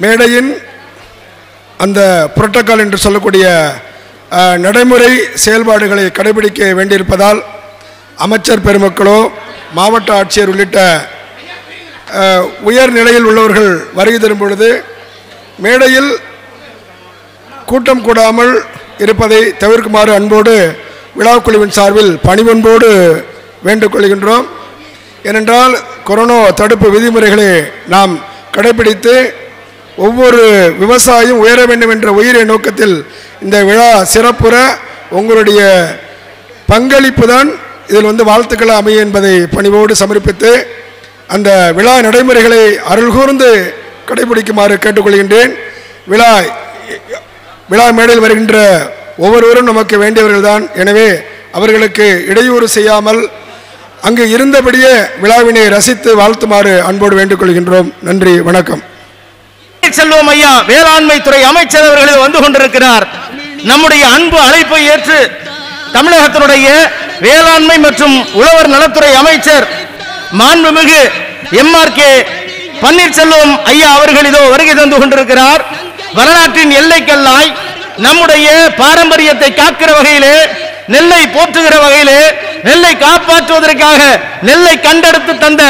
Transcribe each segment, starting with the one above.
மேடையின் அந்த புரோட்டோகால் என்று சொல்லக்கூடிய நடைமுறை செயல்பாடுகளை கடைபிடிக்க வேண்டியிருப்பதால் அமைச்சர் பெருமக்களோ மாவட்ட ஆட்சியர் உள்ளிட்ட உயர் நிலையில் உள்ளவர்கள் வருகை தரும் பொழுது மேடையில் கூட்டம் கூடாமல் இருப்பதை தவிர்க்குமாறு அன்போடு விழாக்குழுவின் சார்பில் பணிவன்போடு வேண்டுகொள்கின்றோம். ஏனென்றால் கொரோனா தடுப்பு விதிமுறைகளை நாம் கடைபிடித்து ஒவ்வொரு விவசாயியும் உயர வேண்டும் என்ற உயரிய நோக்கத்தில் இந்த விழா சிறப்புற உங்களுடைய பங்களிப்பு தான் இதில் வாழ்த்துக்கள் அமையும் என்பதை பணிவோடு சமர்ப்பித்து அந்த விழா நடைமுறைகளை அருள்கூர்ந்து கடைபிடிக்குமாறு கேட்டுக்கொள்கின்றேன். விழா மேடையில் வருகின்ற ஒவ்வொருவரும் நமக்கு வேண்டியவர்கள் தான். எனவே அவர்களுக்கு இடையூறு செய்யாமல் அங்கு இருந்தபடியே விழாவினை ரசித்து வாழ்த்துமாறு அன்போடு வேண்டுகொள்கின்றோம். நன்றி, வணக்கம். செல்வம் ஐயா வேளாண்மை துறை அமைச்சர் அவர்கள் வந்து கொண்டிருக்கிறார். நம்முடைய அன்பு அழைப்பை ஏற்று தமிழகத்தினுடைய வேளாண்மை மற்றும் உழவர் நலத்துறை அமைச்சர் மாண்புமிகு MRK பன்னீர்செல்வம் ஐயா அவர்கள் இதோ வருகை தந்து கொண்டிருக்கிறார். வரலாற்றின் எல்லைக்கல்லாய் நம்முடைய பாரம்பரியத்தை காக்கிற வகையிலே, நெல்லை போற்றுகிற வகையிலே, நெல்லை காப்பாற்றுவதற்காக நெல்லை கண்டெடுத்து தந்த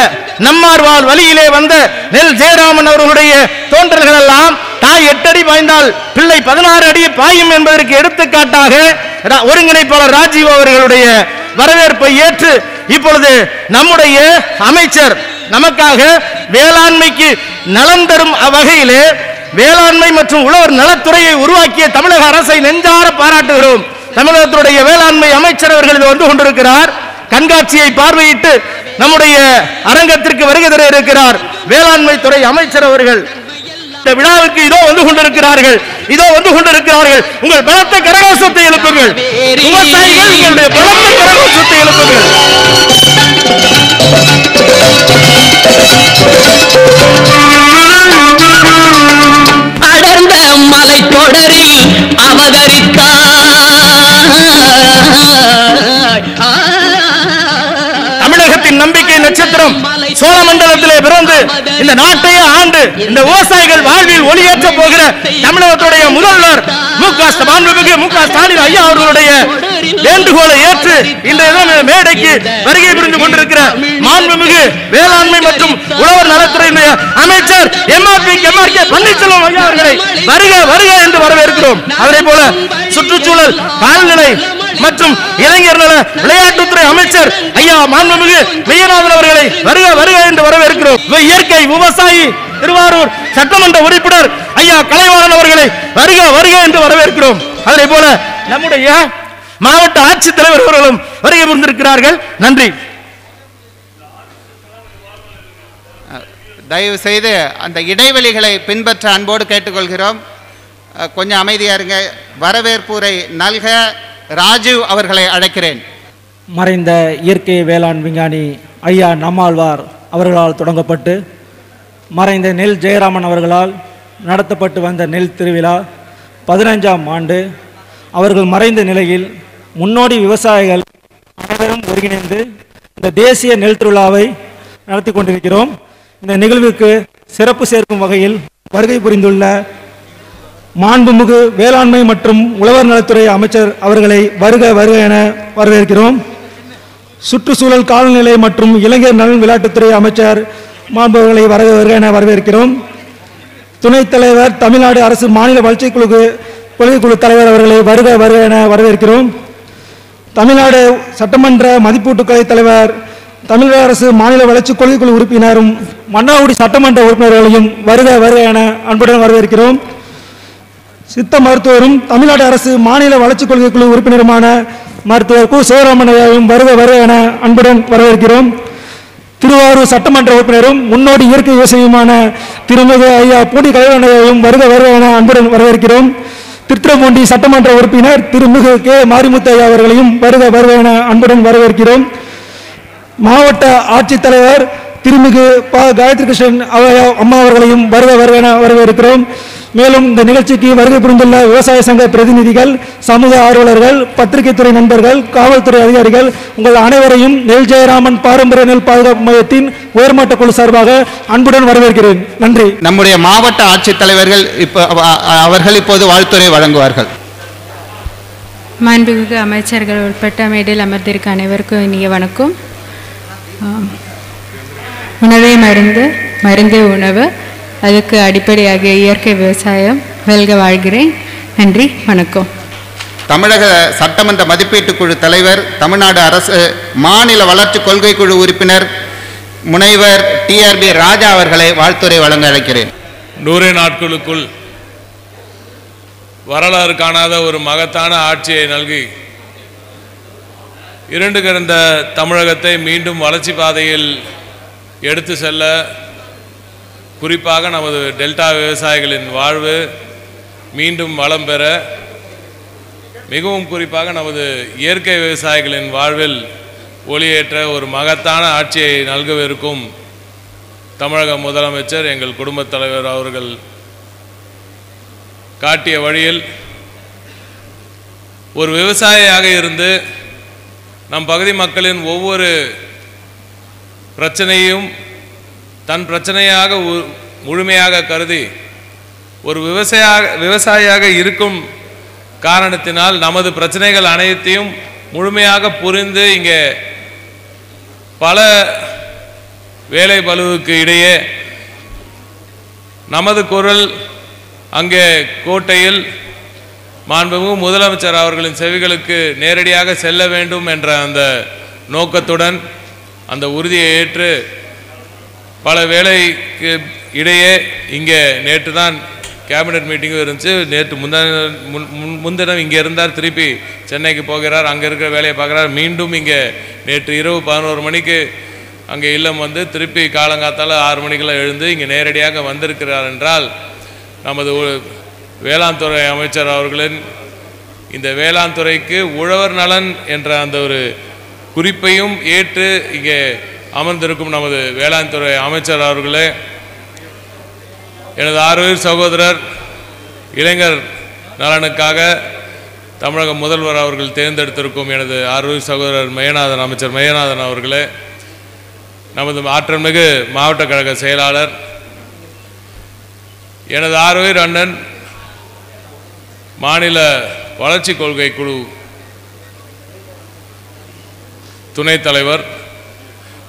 நம்மார்வாள் வழியிலே வந்த நெல் ஜெயராமன் அவர்களுடைய தோன்றல்கள் எல்லாம் தாய் 8 அடி பாய்ந்தால் பிள்ளை 16 அடி பாயும் என்பதற்கு எடுத்துக்காட்டாக ஒருங்கிணைப்பாளர் ராஜீவ் அவர்களுடைய வரவேற்பை ஏற்று இப்பொழுது நம்முடைய அமைச்சர் நமக்காக வேளாண்மைக்கு நலன் தரும் வகையிலே வேளாண்மை மற்றும் உழவர் நலத்துறையை உருவாக்கிய தமிழக அரசை நெஞ்சார பாராட்டுகிறோம். தமிழகத்துடைய வேளாண்மை அமைச்சர் அவர்கள் வந்து கொண்டிருக்கிறார். கண்காட்சியை பார்வையிட்டு நம்முடைய அரங்கத்திற்கு வருகை தர இருக்கிறார் வேளாண்மை துறை அமைச்சர் அவர்கள். இந்த விழாவுக்கு இதோ வந்து கொண்டிருக்கிறார்கள். உங்கள் பலத்த கரகோஷத்தை எழுப்புங்கள். விவசாயிகள் உங்களுடைய பலத்த கரகோஷத்தை எழுப்புங்கள். அடர்ந்த மலை தொடரில் தமிழகத்தின் நம்பிக்கை நட்சத்திரம் சோழமண்டலத்திலே பிறந்து இந்த நாட்டையே ஆண்டு இந்த விவசாயிகள் வாழ்வில் ஒளியேற்ற போகிற தமிழகத்துடைய முதல்வர் மு க ஸ்டாலின் ஐயா அவர்களுடைய வேண்டுகோளை ஏற்று இன்றைய மேடைக்கு வருகை புரிந்து கொண்டிருக்கிற மாண்புமிகு வேளாண்மை மற்றும் உழவர் நலத்துறை அமைச்சர் MRK பன்னீர்செல்வம் ஐயா அவர்களை வருக என்று வரவேற்கிறோம். அதே போல சுற்றுச்சூழல், கால்நடை மற்றும் இளைஞர் நல விளையாட்டுத்துறை அமைச்சர் ஐயா மாண்புமிகு மெய்யநாதன் அவர்களை வருக என்று வரவேற்கிறோம். இயற்கை விவசாயி திருவாரூர் சட்டமன்ற உறுப்பினர் ஐயா கலைவாணன் அவர்களை வருக என்று வரவேற்கிறோம். அதே போல நம்முடைய மாவட்ட ஆட்சித்தலைவர் அவர்களும் வருகை புரிந்திருக்கிறார்கள். நன்றி. தயவு செய்து அந்த இடைவெளிகளை பின்பற்ற அன்போடு கேட்டுக்கொள்கிறோம். கொஞ்சம் அமைதியா இருங்க. வரவேற்புரை நல்க ராஜீவ் அவர்களை அழைக்கிறேன். மறைந்த இயற்கை வேளாண் விஞ்ஞானி ஐயா நம்மாழ்வார் அவர்களால் தொடங்கப்பட்டு மறைந்த நெல் ஜெயராமன் அவர்களால் நடத்தப்பட்டு வந்த நெல் திருவிழா 15ஆம் ஆண்டு. அவர்கள் மறைந்த நிலையில் முன்னோடி விவசாயிகள் அனைவரும் ஒருங்கிணைந்து இந்த தேசிய நெல் திருவிழாவை நடத்தி கொண்டிருக்கிறோம். இந்த நிகழ்வுக்கு சிறப்பு சேர்க்கும் வகையில் வருகை புரிந்துள்ள மாண்புமிகு வேளாண்மை மற்றும் உழவர் நலத்துறை அமைச்சர் அவர்களை வருக என வரவேற்கிறோம். சுற்றுச்சூழல், காலநிலை மற்றும் இளைஞர் நலன் விளையாட்டுத்துறை அமைச்சர் மாண்புகளை வருக என வரவேற்கிறோம். துணைத் தலைவர், தமிழ்நாடு அரசு மாநில வளர்ச்சிக் குழு தலைவர் அவர்களை வருக என வரவேற்கிறோம். தமிழ்நாடு சட்டமன்ற மதிப்பீட்டுக்கலை தலைவர், தமிழக அரசு மாநில வளர்ச்சி கொள்கை குழு உறுப்பினரும் மன்னார்குடி சட்டமன்ற உறுப்பினர்களையும் வருக என அன்புடன் வரவேற்கிறோம். சித்த மருத்துவரும் தமிழ்நாடு அரசு மாநில வளர்ச்சி கொள்கை குழு உறுப்பினருமான மருத்துவர் கு சிவராமன் ஐயாவையும் வருக என அன்புடன் வரவேற்கிறோம். திருவாரூர் சட்டமன்ற உறுப்பினரும் முன்னோடி இயற்கை விவசாயியுமான திருமிகு ஐயா பூண்டி கலைவாணன் ஐயாவையும் வருக என அன்புடன் வரவேற்கிறோம். திருத்துறைப்பூண்டி சட்டமன்ற உறுப்பினர் திருமிகு கே மாரிமுத்து ஐயா அவர்களையும் வருக என அன்புடன் வரவேற்கிறோம். மாவட்ட ஆட்சித்தலைவர் திருமிகு காயத்ரி கிருஷ்ணன் அம்மா அவர்களையும் வரவேற்கிறோம். மேலும் இந்த நிகழ்ச்சிக்கு வருகை புரிந்துள்ள விவசாய சங்க பிரதிநிதிகள், சமூக ஆர்வலர்கள், பத்திரிகை துறை நண்பர்கள், காவல்துறை அதிகாரிகள் உங்கள் அனைவரையும் நெல் ஜெயராமன் பாரம்பரிய நெல் பாதுகாப்பு மையத்தின் உயர்மட்ட குழு சார்பாக அன்புடன் வரவேற்கிறேன். நன்றி. நம்முடைய மாவட்ட ஆட்சித்தலைவர்கள் அவர்கள் இப்போது வாழ்த்துரை வழங்குவார்கள். மாண்புமிகு அமைச்சர்கள் உட்பட்ட மேடையில் அமர்ந்திருக்க அனைவருக்கும் இனிய வணக்கம். உணவே மருந்து, மருந்தே உணவு, அதுக்கு அடிப்படையாக இயற்கை விவசாயம். வெல்க வாழ்கிறேன். நன்றி, வணக்கம். தமிழக சட்டமன்ற மதிப்பீட்டுக் குழு தலைவர், தமிழ்நாடு அரசு மாநில வளர்ச்சி கொள்கை குழு உறுப்பினர் முனைவர் TRB ராஜா அவர்களை வாழ்த்துரை வழங்க அழைக்கிறேன். 100 நாட்களுக்குள் வரலாறு காணாத ஒரு மகத்தான ஆட்சியை நல்கி இருண்டு கிடந்த தமிழகத்தை மீண்டும் வளர்ச்சி பாதையில் எடுத்து செல்ல, குறிப்பாக நமது டெல்டா விவசாயிகளின் வாழ்வு மீண்டும் வளம் பெற, மிகவும் குறிப்பாக நமது இயற்கை விவசாயிகளின் வாழ்வில் ஒளியேற்ற ஒரு மகத்தான ஆட்சியை நல்கவிருக்கும் தமிழக முதலமைச்சர் எங்கள் குடும்பத் தலைவர் அவர்கள் காட்டிய வழியில் ஒரு விவசாயியாக இருந்து நம் பகுதி மக்களின் ஒவ்வொரு பிரச்சனையும் தன் பிரச்சனையாக முழுமையாக கருதி ஒரு விவசாயியாக இருக்கும் காரணத்தினால் நமது பிரச்சனைகள் அனைத்தையும் முழுமையாக புரிந்து இங்கே பல வேலை பளுவுக்கு இடையே நமது குரல் அங்கே கோட்டையில் மாண்புமிகு முதலமைச்சர் அவர்களின் செவிகளுக்கு நேரடியாக செல்ல வேண்டும் என்ற அந்த நோக்கத்துடன் அந்த உறுதியை ஏற்று பல வேலைக்கு இடையே இங்கே நேற்று தான் கேபினட் மீட்டிங்கும் இருந்துச்சு. நேற்று முன்தினம் இங்கே இருந்தார், திருப்பி சென்னைக்கு போகிறார், அங்கே இருக்கிற வேலையை பார்க்குறார். மீண்டும் இங்கே நேற்று இரவு 11 மணிக்கு அங்கே இல்லம் வந்து திருப்பி காலங்காத்தால் 6 மணிக்கெல்லாம் எழுந்து இங்கே நேரடியாக வந்திருக்கிறார் என்றால் நமது வேளாண் துறை அமைச்சர் அவர்களின் இந்த வேளாண் துறைக்கு உழவர் நலன் என்ற அந்த ஒரு குறிப்பையும் ஏற்று இங்கே அமர்ந்திருக்கும் நமது வேளாண் துறை அமைச்சர் அவர்களே, எனது ஆர்வலர் சகோதரர் இளைஞர் நலனுக்காக தமிழக முதல்வர் அவர்கள் தேர்ந்தெடுத்திருக்கும் எனது ஆர்வலர் சகோதரர் மெய்யநாதன், அமைச்சர் மெய்யநாதன் அவர்களே, நமது ஆற்றல்மிகு மாவட்ட கழக செயலாளர், எனது ஆர்வலர் அண்ணன் மாநில வளர்ச்சி கொள்கை குழு துணைத் தலைவர்,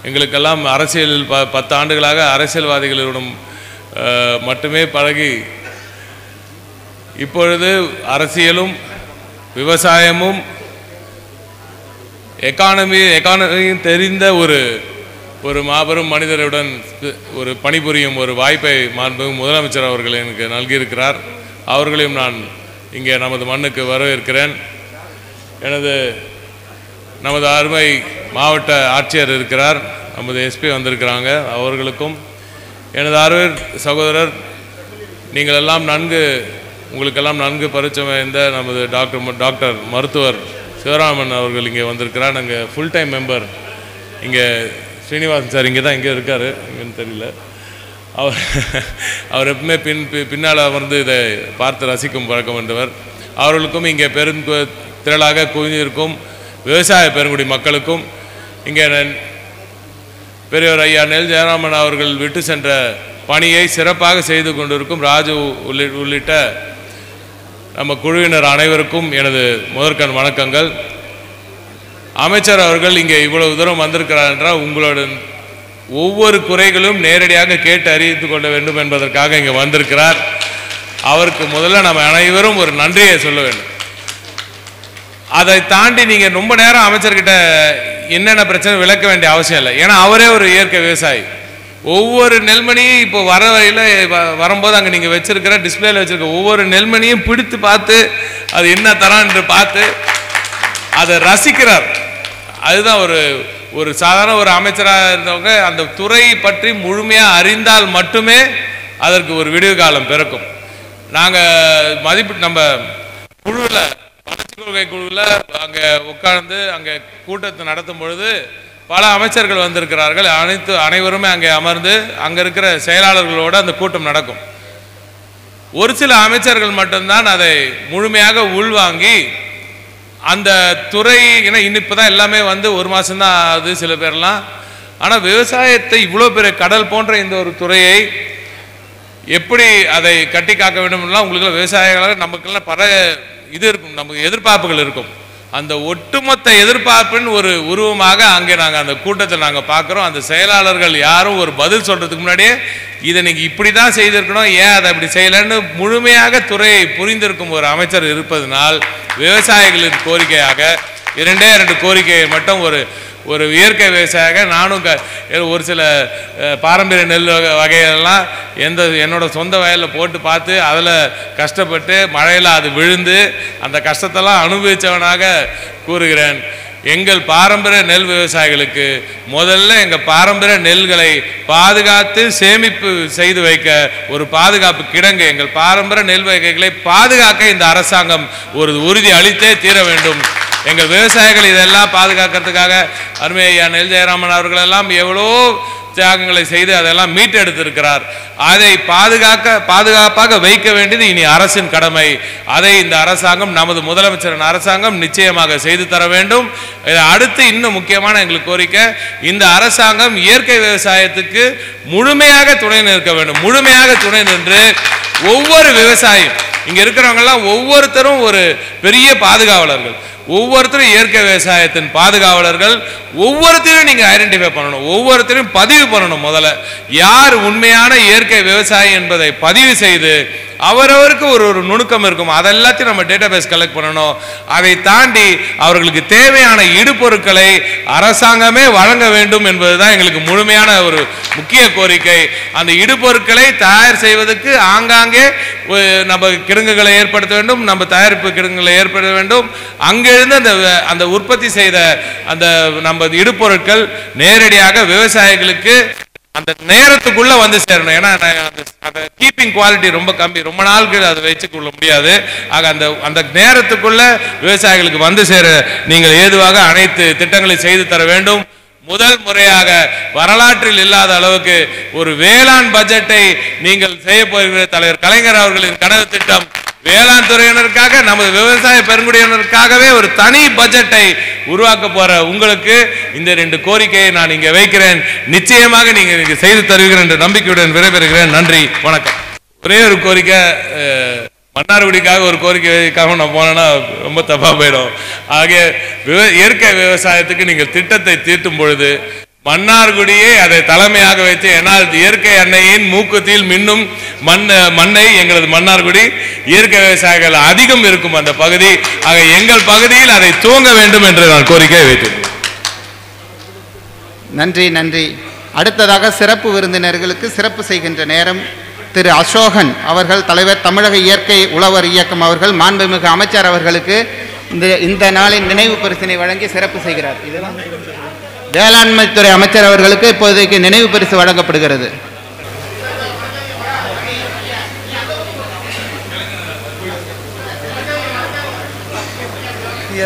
எங்களுக்கெல்லாம் அரசியலில் 10 ஆண்டுகளாக அரசியல்வாதிகளிடம் மட்டுமே பழகி இப்பொழுது அரசியலும் விவசாயமும் எக்கானமியும் தெரிந்த ஒரு மாபெரும் மனிதருடன் ஒரு பணிபுரியும் ஒரு வாய்ப்பை மாண்புமிகு முதலமைச்சர் அவர்கள் எனக்கு நல்கியிருக்கிறார். அவர்களையும் நான் இங்கே நமது மண்ணுக்கு வரவேற்கிறேன். நமது அருமை மாவட்ட ஆட்சியர் இருக்கிறார், நமது SP வந்திருக்கிறாங்க, அவர்களுக்கும் எனது ஆர்வலர் சகோதரர், உங்களுக்கெல்லாம் நன்கு பரிச்சயம் வாய்ந்த நமது டாக்டர் மருத்துவர் சிவராமன் அவர்கள் இங்கே வந்திருக்கிறார். நாங்கள் ஃபுல் டைம் மெம்பர் இங்கே ஸ்ரீனிவாசன் சார் இங்கே தான் இருக்கார், இங்கேன்னு தெரியல. அவர் எப்பவுமே பின்னால் அமர்ந்து இதை பார்த்து ரசிக்கும் பழக்கம் என்றவர். அவர்களுக்கும் இங்கே திரளாக குவிந்திருக்கும் விவசாய பெருங்குடி மக்களுக்கும் இங்கே பெரியவர் ஐயா நெல் ஜெயராமன் அவர்கள் விட்டு சென்ற பணியை சிறப்பாக செய்து கொண்டிருக்கும் ராஜு உள்ளிட்ட நம்ம குழுவினர் அனைவருக்கும் எனது முதற்கண் வணக்கங்கள். அமைச்சர் அவர்கள் இங்கே இவ்வளவு தூரம் வந்திருக்கிறார் என்றால் உங்களுடன் ஒவ்வொரு குறைகளும் நேரடியாக கேட்டு அறிவித்து கொள்ள வேண்டும் என்பதற்காக இங்கே வந்திருக்கிறார். அவருக்கு முதல்ல நம்ம அனைவரும் ஒரு நன்றியை சொல்ல வேண்டும். அதை தாண்டி நீங்கள் ரொம்ப நேரம் அமைச்சர்கிட்ட என்னென்ன பிரச்சனை விளக்க வேண்டிய அவசியம் இல்லை. ஏன்னா அவரே ஒரு இயற்கை விவசாயி. ஒவ்வொரு நெல்மணியும் இப்போ வர வழியில் வரும்போது அங்கே நீங்கள் வச்சிருக்கிற டிஸ்பிளேல வச்சிருக்க ஒவ்வொரு நெல்மணியும் பிடித்து பார்த்து அது என்ன தரான் என்று பார்த்து அதை ரசிக்கிறார். அதுதான் ஒரு சாதாரண ஒரு அமைச்சராக இருந்தவங்க அந்த துறை பற்றி முழுமையாக அறிந்தால் மட்டுமே அதற்கு ஒரு விடிவு காலம் பிறக்கும். நாங்கள் நம்ம குழுவில் வளர்ச்சி கொள்கை குழுவில் அங்கே உட்கார்ந்து அங்கே கூட்டத்தை நடத்தும் பொழுது பல அமைச்சர்கள் வந்திருக்கிறார்கள். அனைவருமே அங்கே அமர்ந்து அங்கே இருக்கிற செயலாளர்களோடு அந்த கூட்டம் நடக்கும். ஒரு சில அமைச்சர்கள் மட்டும்தான் அதை முழுமையாக உள்வாங்கி அந்த துறை, ஏன்னா இப்போ தான் எல்லாமே வந்து ஒரு மாதம்தான் ஆகுது சில பேர்லாம். ஆனால் விவசாயத்தை இவ்வளோ பெரிய கடல் போன்ற இந்த ஒரு துறையை எப்படி அதை கட்டி காக்க வேண்டும்லாம் உங்களுக்கு விவசாயிகளாக நமக்கெல்லாம் பல இது இருக்கும், நமக்கு எதிர்பார்ப்புகள் இருக்கும். அந்த ஒட்டுமொத்த எதிர்பார்ப்பின் ஒரு உருவமாக அங்கே நாங்கள் அந்த கூட்டத்தில் நாங்கள் பார்க்குறோம். அந்த செயலாளர்கள் யாரும் ஒரு பதில் சொல்கிறதுக்கு முன்னாடியே இதை நீங்கள் இப்படி தான் செய்திருக்கணும், ஏன் அதை அப்படி செய்யலைன்னு முழுமையாக துறையை புரிந்திருக்கும் ஒரு அமைச்சர் இருப்பதனால் விவசாயிகளின் கோரிக்கையாக 2 கோரிக்கையை மட்டும் ஒரு இயற்கை விவசாயியாக நானும் ஒரு சில பாரம்பரிய நெல் வகைகளெல்லாம் என்னோட சொந்த வயலில் போட்டு பார்த்து அதில் கஷ்டப்பட்டு மழையில் அது விழுந்து அந்த கஷ்டத்தெல்லாம் அனுபவித்தவனாக கூறுகிறேன். எங்கள் பாரம்பரிய நெல் விவசாயிகளுக்கு முதல்ல எங்கள் பாரம்பரிய நெல்களை பாதுகாத்து சேமிப்பு செய்து வைக்க ஒரு பாதுகாப்பு கிடங்கு, எங்கள் பாரம்பரிய நெல் வகைகளை பாதுகாக்க இந்த அரசாங்கம் ஒரு உறுதி அளித்தே தீர வேண்டும். எங்கள் விவசாயிகள் இதெல்லாம் பாதுகாக்கிறதுக்காக அருமை ஐயா நெல் ஜெயராமன் அவர்களெல்லாம் எவ்வளோ தியாகங்களை செய்து அதெல்லாம் மீட்டெடுத்திருக்கிறார். அதை பாதுகாப்பாக வைக்க வேண்டியது இனி அரசின் கடமை. அதை இந்த அரசாங்கம், நமது முதலமைச்சரின் அரசாங்கம் நிச்சயமாக செய்து தர வேண்டும். அடுத்து இன்னும் முக்கியமான எங்களுக்கு கோரிக்கை, இந்த அரசாங்கம் இயற்கை விவசாயத்துக்கு முழுமையாக துணை நிற்க வேண்டும். முழுமையாக துணை நின்று ஒவ்வொரு விவசாயியும், இங்க இருக்கிறவங்கெல்லாம் ஒவ்வொருத்தரும் ஒரு பெரிய பாதுகாவலர்கள், ஒவ்வொருத்தரும் இயற்கை விவசாயத்தின் பாதுகாவலர்கள். ஒவ்வொருத்தரையும் நீங்க ஐடென்டிஃபை பண்ணணும், ஒவ்வொருத்தரையும் பதிவு பண்ணணும். முதல்ல யார் உண்மையான இயற்கை விவசாயி என்பதை பதிவு செய்து அவரவருக்கு ஒரு நுணுக்கம் இருக்கும், அதெல்லாத்தையும் நம்ம டேட்டாபேஸ் கலெக்ட் பண்ணணும். அதை தாண்டி அவர்களுக்கு தேவையான இடுபொருட்களை அரசாங்கமே வழங்க வேண்டும் என்பதுதான் எங்களுக்கு முழுமையான ஒரு முக்கிய கோரிக்கை. அந்த இடுபொருட்களை தயார் செய்வதற்கு ஆங்காங்கே நம்ம கிடங்குகளை ஏற்படுத்த வேண்டும், நம்ம தயாரிப்பு கிடங்குகளை ஏற்படுத்த வேண்டும். அங்கிருந்து அந்த உற்பத்தி செய்த அந்த நம்ம இடுபொருட்கள் நேரடியாக விவசாயிகளுக்கு அந்த நேரத்துக்குள்ள வந்து சேரணும். ஏன்னா அந்த கீப்பிங் குவாலிட்டி ரொம்ப கம்மி, ரொம்ப நாட்கள் அதை வச்சுக்கொள்ள முடியாது. ஆக அந்த நேரத்துக்குள்ள விவசாயிகளுக்கு வந்து சேர நீங்கள் ஏதுவாக அனைத்து திட்டங்களையும் செய்து தர வேண்டும். முதல் முறையாக வரலாற்றில் இல்லாத அளவுக்கு ஒரு வேளாண் பட்ஜெட்டை நீங்கள் செய்ய போகிற தலைவர் கலைஞர் அவர்களின் கனவு திட்டம் வேளாண் துறையினருக்காக, நமது விவசாய பெருங்குடியினருக்காகவே ஒரு தனி பட்ஜெட்டை உருவாக்க போற உங்களுக்கு இந்த 2 கோரிக்கையை நான் இங்கே வைக்கிறேன். நிச்சயமாக நீங்க செய்து தருவீர்கள் என்ற நம்பிக்கையுடன் விடைபெறுகிறேன். நன்றி, வணக்கம். ஒரே ஒரு கோரிக்கை, மன்னார்குடிக்காக ஒரு கோரிக்கைக்காக நான் போனேன்னா ரொம்ப தப்பா போயிடும். ஆகிய இயற்கை விவசாயத்துக்கு நீங்கள் திட்டத்தை தீட்டும் பொழுது மன்னார்குடியே அதை தலைமையாக வைத்து, ஏன்னால் இயற்கை அன்னையின் மூக்குத்தில் மின்னும் மண்ணை எங்களது மன்னார்குடி இயற்கை விவசாயிகள் அதிகம் இருக்கும் அந்த பகுதி. ஆக எங்கள் பகுதியில் அதை துவங்க வேண்டும் என்று நான் கோரிக்கை வைத்தேன். நன்றி நன்றி. அடுத்ததாக சிறப்பு விருந்தினர்களுக்கு சிறப்பு செய்கின்ற நேரம். திரு அசோகன் அவர்கள், தலைவர் தமிழக இயற்கை உழவர் இயக்கம் அவர்கள், மாண்புமிகு அமைச்சர் அவர்களுக்கு இந்த நாளின் நினைவு பரிசினை வழங்கி சிறப்பு செய்கிறார். இதெல்லாம் வேளாண்மை துறை அமைச்சர் அவர்களுக்கு இப்போதைக்கு நினைவு பரிசு வழங்கப்படுகிறது.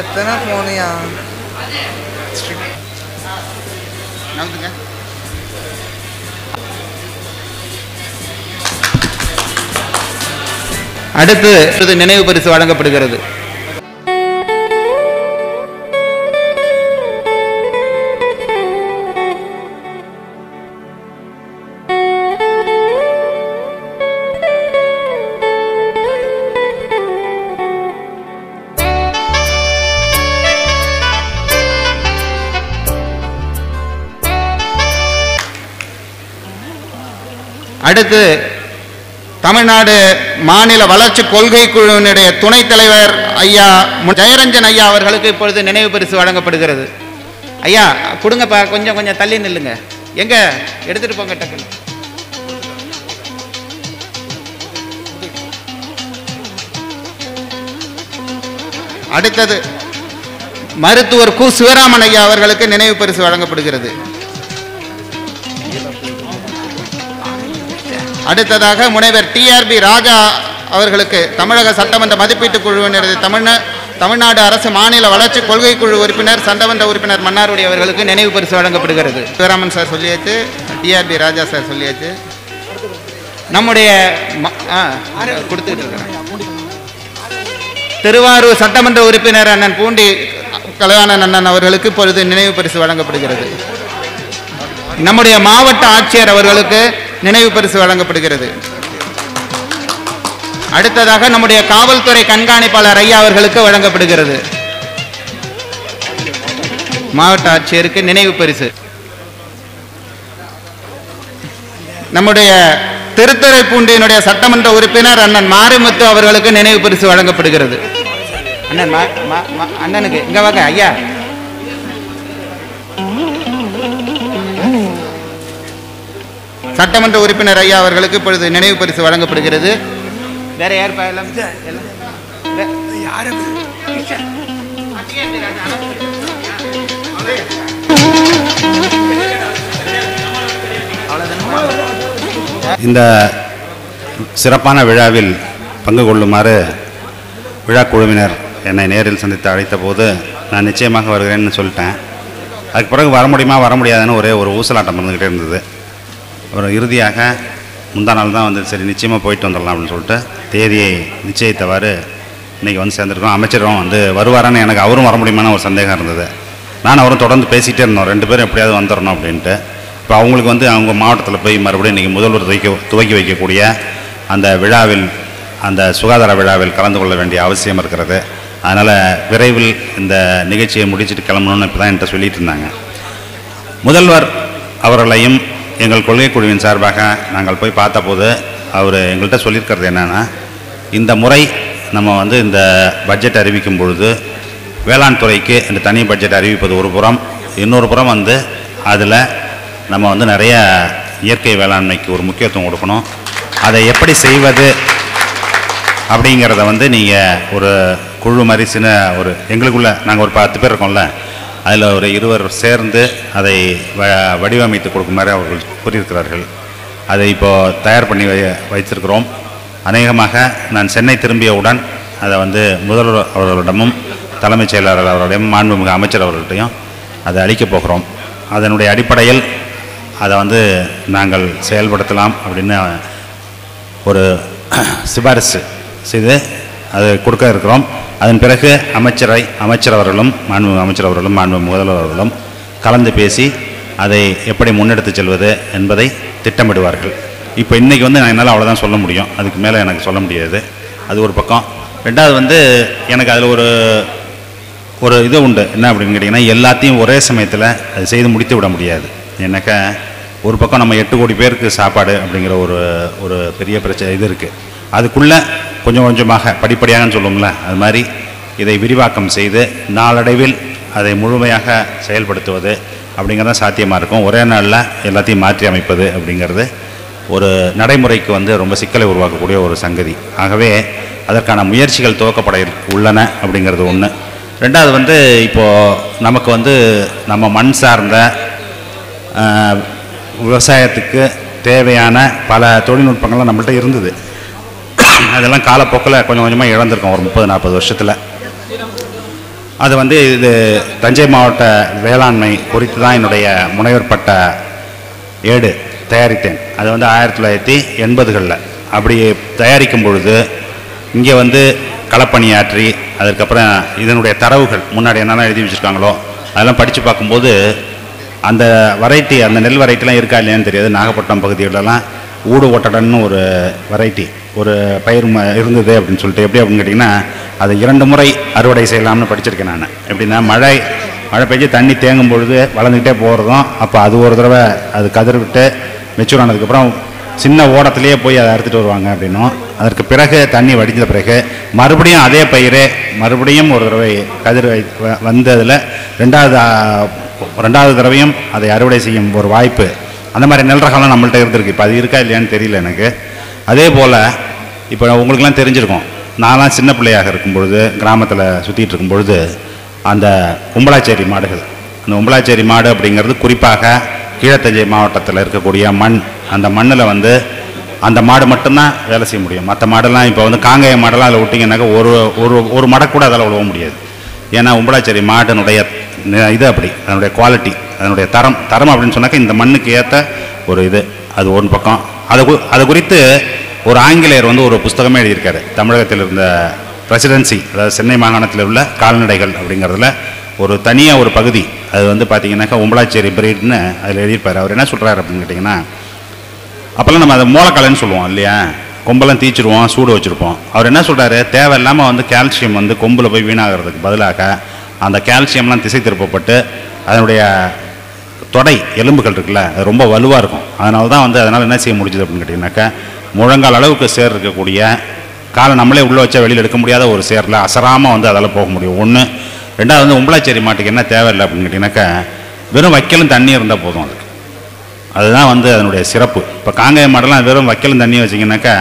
எத்தனை போனியா அடுத்து நினைவு பரிசு வழங்கப்படுகிறது. அடுத்து தமிழ்நாடு மாநில வளர்ச்சி கொள்கை குழுவினுடைய துணைத் தலைவர் ஐயா ஜெயரஞ்சன் ஐயா அவர்களுக்கு இப்பொழுது நினைவு பரிசு வழங்கப்படுகிறது. ஐயா கொடுங்கப்பா, கொஞ்சம் தள்ளி நில்லுங்க. எங்க எடுத்துட்டு போங்க டக்குன்னு. அடுத்தது மருத்துவர் கு சிவராமன் ஐயா அவர்களுக்கு நினைவு பரிசு வழங்கப்படுகிறது. அடுத்ததாக முனைவர் டிஆர்பி ராஜா அவர்களுக்கு தமிழக சட்டமன்ற மதிப்பீட்டு குழுவினரது தமிழ்நாடு அரசு மாநில வளர்ச்சி கொள்கை குழு உறுப்பினர் சட்டமன்ற உறுப்பினர் மன்னாருடைய அவர்களுக்கு நினைவு பரிசு வழங்கப்படுகிறது. சிவராமன் சார் சொல்லியாச்சு, டிஆர்பி ராஜா சார் சொல்லியாச்சு. நம்முடைய கொடுத்துட்டு இருக்கிறேன் திருவாரூர் சட்டமன்ற உறுப்பினர் அண்ணன் பூண்டி கலைவாணன் அண்ணன் அவர்களுக்கு இப்பொழுது நினைவு பரிசு வழங்கப்படுகிறது. நம்முடைய மாவட்ட ஆட்சியர் அவர்களுக்கு நினைவு பரிசு வழங்கப்படுகிறது. அடுத்ததாக நம்முடைய காவல்துறை கண்காணிப்பாளர் ஐயா அவர்களுக்கு வழங்கப்படுகிறது. மாவட்ட ஆட்சியருக்கு நினைவு பரிசு. நம்முடைய திருத்துறைப்பூண்டியினுடைய சட்டமன்ற உறுப்பினர் அண்ணன் மாரிமுத்து அவர்களுக்கு நினைவு பரிசு வழங்கப்படுகிறது. அண்ணன் அண்ணனுக்கு இங்க வாங்க ஐயா. சட்டமன்ற உறுப்பினர் ஐயா அவர்களுக்கு இப்பொழுது நினைவு பரிசு வழங்கப்படுகிறது. வேற யார் இந்த சிறப்பான விழாவில் பங்கு கொள்ளுமாறு விழா குழுவினர் என்னை நேரில் சந்தித்து அழைத்த போது நான் நிச்சயமாக வருகிறேன்னு சொல்லிட்டேன். அதுக்கு பிறகு வர முடியுமா வர முடியாதுன்னு ஒரே ஒரு ஊசலாட்டம் இருந்துக்கிட்டே இருந்தது. அப்புறம் இறுதியாக முந்தா நாள் தான் வந்து சரி நிச்சயமாக போயிட்டு வந்துடலாம் அப்படின்னு சொல்லிட்டு தேதியை நிச்சயித்தவாறு இன்றைக்கி வந்து சேர்ந்துருக்கோம். அமைச்சரும் வந்து வருவாரான்னு எனக்கு அவரும் வர முடியுமான ஒரு சந்தேகம் இருந்தது. நான் அவரும் தொடர்ந்து பேசிகிட்டே இருந்தோம், 2 பேரும் எப்படியாவது வந்துடணும் அப்படின்ட்டு. இப்போ அவங்களுக்கு வந்து அவங்க மாவட்டத்தில் போய் மறுபடியும் இன்றைக்கி முதல்வர் துவக்கி வைக்கக்கூடிய அந்த விழாவில், அந்த சுகாதார விழாவில் கலந்து கொள்ள வேண்டிய அவசியம் இருக்கிறது. அதனால் விரைவில் இந்த நிகழ்ச்சியை முடிச்சுட்டு கிளம்பணும்னு இப்போ தான் என்கிட்ட சொல்லிகிட்டு இருந்தாங்க. முதல்வர் அவர்களையும் எங்கள் கொள்கை குழுவின் சார்பாக நாங்கள் போய் பார்த்தபோது அவர் எங்கள்கிட்ட சொல்லியிருக்கிறது என்னென்னா, இந்த முறை நம்ம வந்து இந்த பட்ஜெட் அறிவிக்கும் பொழுது வேளாண் துறைக்கு இந்த தனி பட்ஜெட் அறிவிப்பது ஒரு புறம், இன்னொரு புறம் வந்து அதில் நம்ம வந்து நிறைய இயற்கை வேளாண்மைக்கு ஒரு முக்கியத்துவம் கொடுக்கணும். அதை எப்படி செய்வது அப்படிங்கிறத வந்து நீங்கள் ஒரு குழு மாதிரி ஒரு எங்களுக்குள்ள நாங்கள் ஒரு 10 பேர் இருக்கோம்ல, அதில் ஒரு 20 சேர்ந்து அதை வடிவமைத்து கொடுக்குமாறு அவர்கள் கூறியிருக்கிறார்கள். அதை இப்போது தயார் பண்ணி வைத்திருக்கிறோம். அநேகமாக நான் சென்னை திரும்பியவுடன் அதை வந்து முதல்வர் அவர்களிடமும் தலைமைச் செயலாளர் அவர்களிடம் மாண்புமிகு அமைச்சர் அவர்கள்ட்டையும் அதை அளிக்கப் போகிறோம். அதனுடைய அடிப்படையில் அதை வந்து நாங்கள் செயல்படுத்தலாம் அப்படின்னு ஒரு சிபாரிசு செய்து அதை கொடுக்க இருக்கிறோம். அதன் பிறகு அமைச்சர் அவர்களும் மாண்புமிகு அமைச்சர் அவர்களும் மாண்புமிகு முதல்வர் அவர்களும் கலந்து பேசி அதை எப்படி முன்னெடுத்து செல்வது என்பதை திட்டமிடுவார்கள். இப்போ இன்றைக்கி வந்து நான் என்னால் அவ்வளோதான் சொல்ல முடியும், அதுக்கு மேலே எனக்கு சொல்ல முடியாது. அது ஒரு பக்கம். ரெண்டாவது வந்து எனக்கு அதில் ஒரு இது உண்டு. என்ன அப்படின்னு கேட்டிங்கன்னா, எல்லாத்தையும் ஒரே சமயத்தில் அது செய்து முடித்து விட முடியாது. ஏன்னாக்கா ஒரு பக்கம் நம்ம 8 கோடி பேருக்கு சாப்பாடு அப்படிங்கிற ஒரு பெரிய பிரச்சனை இது இருக்குது. அதுக்குள்ளே கொஞ்சம் கொஞ்சமாக படிப்படியாகன்னு சொல்லுவோம்ல, அது மாதிரி இதை விரிவாக்கம் செய்து நாளடைவில் அதை முழுமையாக செயல்படுத்துவது அப்படிங்கிறதான் சாத்தியமாக இருக்கும். ஒரே நாளில் எல்லாத்தையும் மாற்றி அமைப்பது அப்படிங்கிறது ஒரு நடைமுறைக்கு வந்து ரொம்ப சிக்கலை உருவாக்கக்கூடிய ஒரு சங்கதி. ஆகவே அதற்கான முயற்சிகள் துவக்கப்பட உள்ளன அப்படிங்கிறது ஒன்று. ரெண்டாவது வந்து இப்போது நமக்கு வந்து நம்ம மண் சார்ந்த விவசாயத்துக்கு தேவையான பல தொழில்நுட்பங்கள்லாம் நம்மள்ட்ட இருந்தது. அதெல்லாம் காலப்போக்கில் கொஞ்சம் கொஞ்சமாக இழந்திருக்கோம் ஒரு 30-40 வருஷத்தில். அது வந்து இது தஞ்சை மாவட்ட வேளாண்மை குறித்து தான் என்னுடைய முனைவர் பட்ட ஏடு தயாரித்தேன். அது வந்து 1980களில் அப்படி தயாரிக்கும் பொழுது இங்கே வந்து களப்பணியாற்றி அதுக்கப்புறம் இதனுடைய தரவுகள் முன்னாடி என்னென்ன எழுதி வச்சுருக்காங்களோ அதெல்லாம் படித்து பார்க்கும்போது அந்த வெரைட்டி, அந்த நெல் வெரைட்டிலாம் இருக்கா இல்லையான்னு தெரியாது. நாகப்பட்டினம் பகுதிகளெல்லாம் ஊடு ஒட்டடன்னு ஒரு வெரைட்டி, ஒரு பயிர் இருந்தது அப்படின்னு சொல்லிட்டு. எப்படி அப்படின்னு கேட்டிங்கன்னா, அதை 2 முறை அறுவடை செய்யலாம்னு படிச்சிருக்கேன் நான். எப்படின்னா, மழை பெய்ஞ்சு தண்ணி தேங்கும் பொழுது வளர்ந்துக்கிட்டே போகிறதும், அப்போ அது ஒரு தடவை அது கதிர் விட்டு மெச்சூர் ஆனதுக்கப்புறம் சின்ன ஓடத்துலேயே போய் அதை அறுத்துட்டு வருவாங்க அப்படின்னும். அதற்கு பிறகு தண்ணி வடிஞ்ச பிறகு மறுபடியும் அதே பயிரே மறுபடியும் ஒரு தடவை கதிர் வந்ததில் ரெண்டாவது தடவையும் அதை அறுவடை செய்யும் ஒரு வாய்ப்பு, அந்த மாதிரி நெல் ரகம்லாம் நம்மள்ட்ட இருந்திருக்கு. இப்போ அது இருக்கா இல்லையான்னு தெரியல எனக்கு. அதே போல் இப்போ உங்களுக்கெல்லாம் தெரிஞ்சிருக்கும், நான்லாம் சின்ன பிள்ளையாக இருக்கும் பொழுது கிராமத்தில் சுற்றிட்டு இருக்கும் பொழுது அந்த உம்பளாச்சேரி மாடுகள், அந்த உம்பளாச்சேரி மாடு அப்படிங்கிறது குறிப்பாக கீழத்தஞ்சை மாவட்டத்தில் இருக்கக்கூடிய மண், அந்த மண்ணில் வந்து அந்த மாடு மட்டும்தான் வேலை செய்ய முடியும். மற்ற மாடெல்லாம் இப்போ வந்து காங்கேய மாடெல்லாம் அதில் விட்டிங்கன்னாக்கா ஒரு மடை கூட அதில் உழவ முடியாது. ஏன்னா உம்பளாச்சேரி மாடனுடைய இது அப்படி, அதனுடைய குவாலிட்டி, அதனுடைய தரம் அப்படின்னு சொன்னாக்கா இந்த மண்ணுக்கு ஏற்ற ஒரு இது. அது ஒரு பக்கம். அது குறித்து ஒரு ஆங்கிலேயர் வந்து ஒரு புஸ்தகமே எழுதியிருக்காரு. தமிழகத்தில் இருந்த பிரசிடென்சி, அதாவது சென்னை மாகாணத்தில் உள்ள கால்நடைகள் அப்படிங்கிறதுல ஒரு தனியாக ஒரு பகுதி, அது வந்து பார்த்திங்கனாக்கா உம்பளாச்சேரி பிரீட்னு அதில் எழுதியிருப்பார். அவர் என்ன சொல்கிறார் அப்படின்னு கேட்டிங்கன்னா, அப்போல்லாம் நம்ம அதை மூலக்கலைன்னு சொல்லுவோம் இல்லையா, கொம்பெல்லாம் தீச்சிடுவோம், சூடு வச்சுருப்போம். அவர் என்ன சொல்கிறாரு, தேவையில்லாமல் வந்து கால்சியம் வந்து கொம்பில் போய் வீணாகிறதுக்கு பதிலாக அந்த கால்சியம்லாம் திசை திருப்பப்பட்டு அதனுடைய தொடை எலும்புகள் இருக்குல்ல, அது ரொம்ப வலுவாக இருக்கும். அதனால் என்ன செய்ய முடியுது அப்படின்னு கேட்டிங்கனாக்கா, முழங்கால் அளவுக்கு சேர் இருக்கக்கூடிய காலை நம்மளே உள்ளே வச்சா வெளியில் எடுக்க முடியாத ஒரு சேரில் அசராமல் வந்து அதால் போக முடியும். ஒன்று. ரெண்டாவது வந்து உம்பளாச்சேரி மாட்டுக்கு என்ன தேவையில்லை அப்படின்னு கேட்டிங்கனாக்கா, வெறும் வைக்கலும் தண்ணி இருந்தால் போதும். அதுதான் வந்து அதனுடைய சிறப்பு. இப்போ காங்கேய மாடெல்லாம் வெறும் வைக்கலும் தண்ணி வச்சிங்கனாக்கா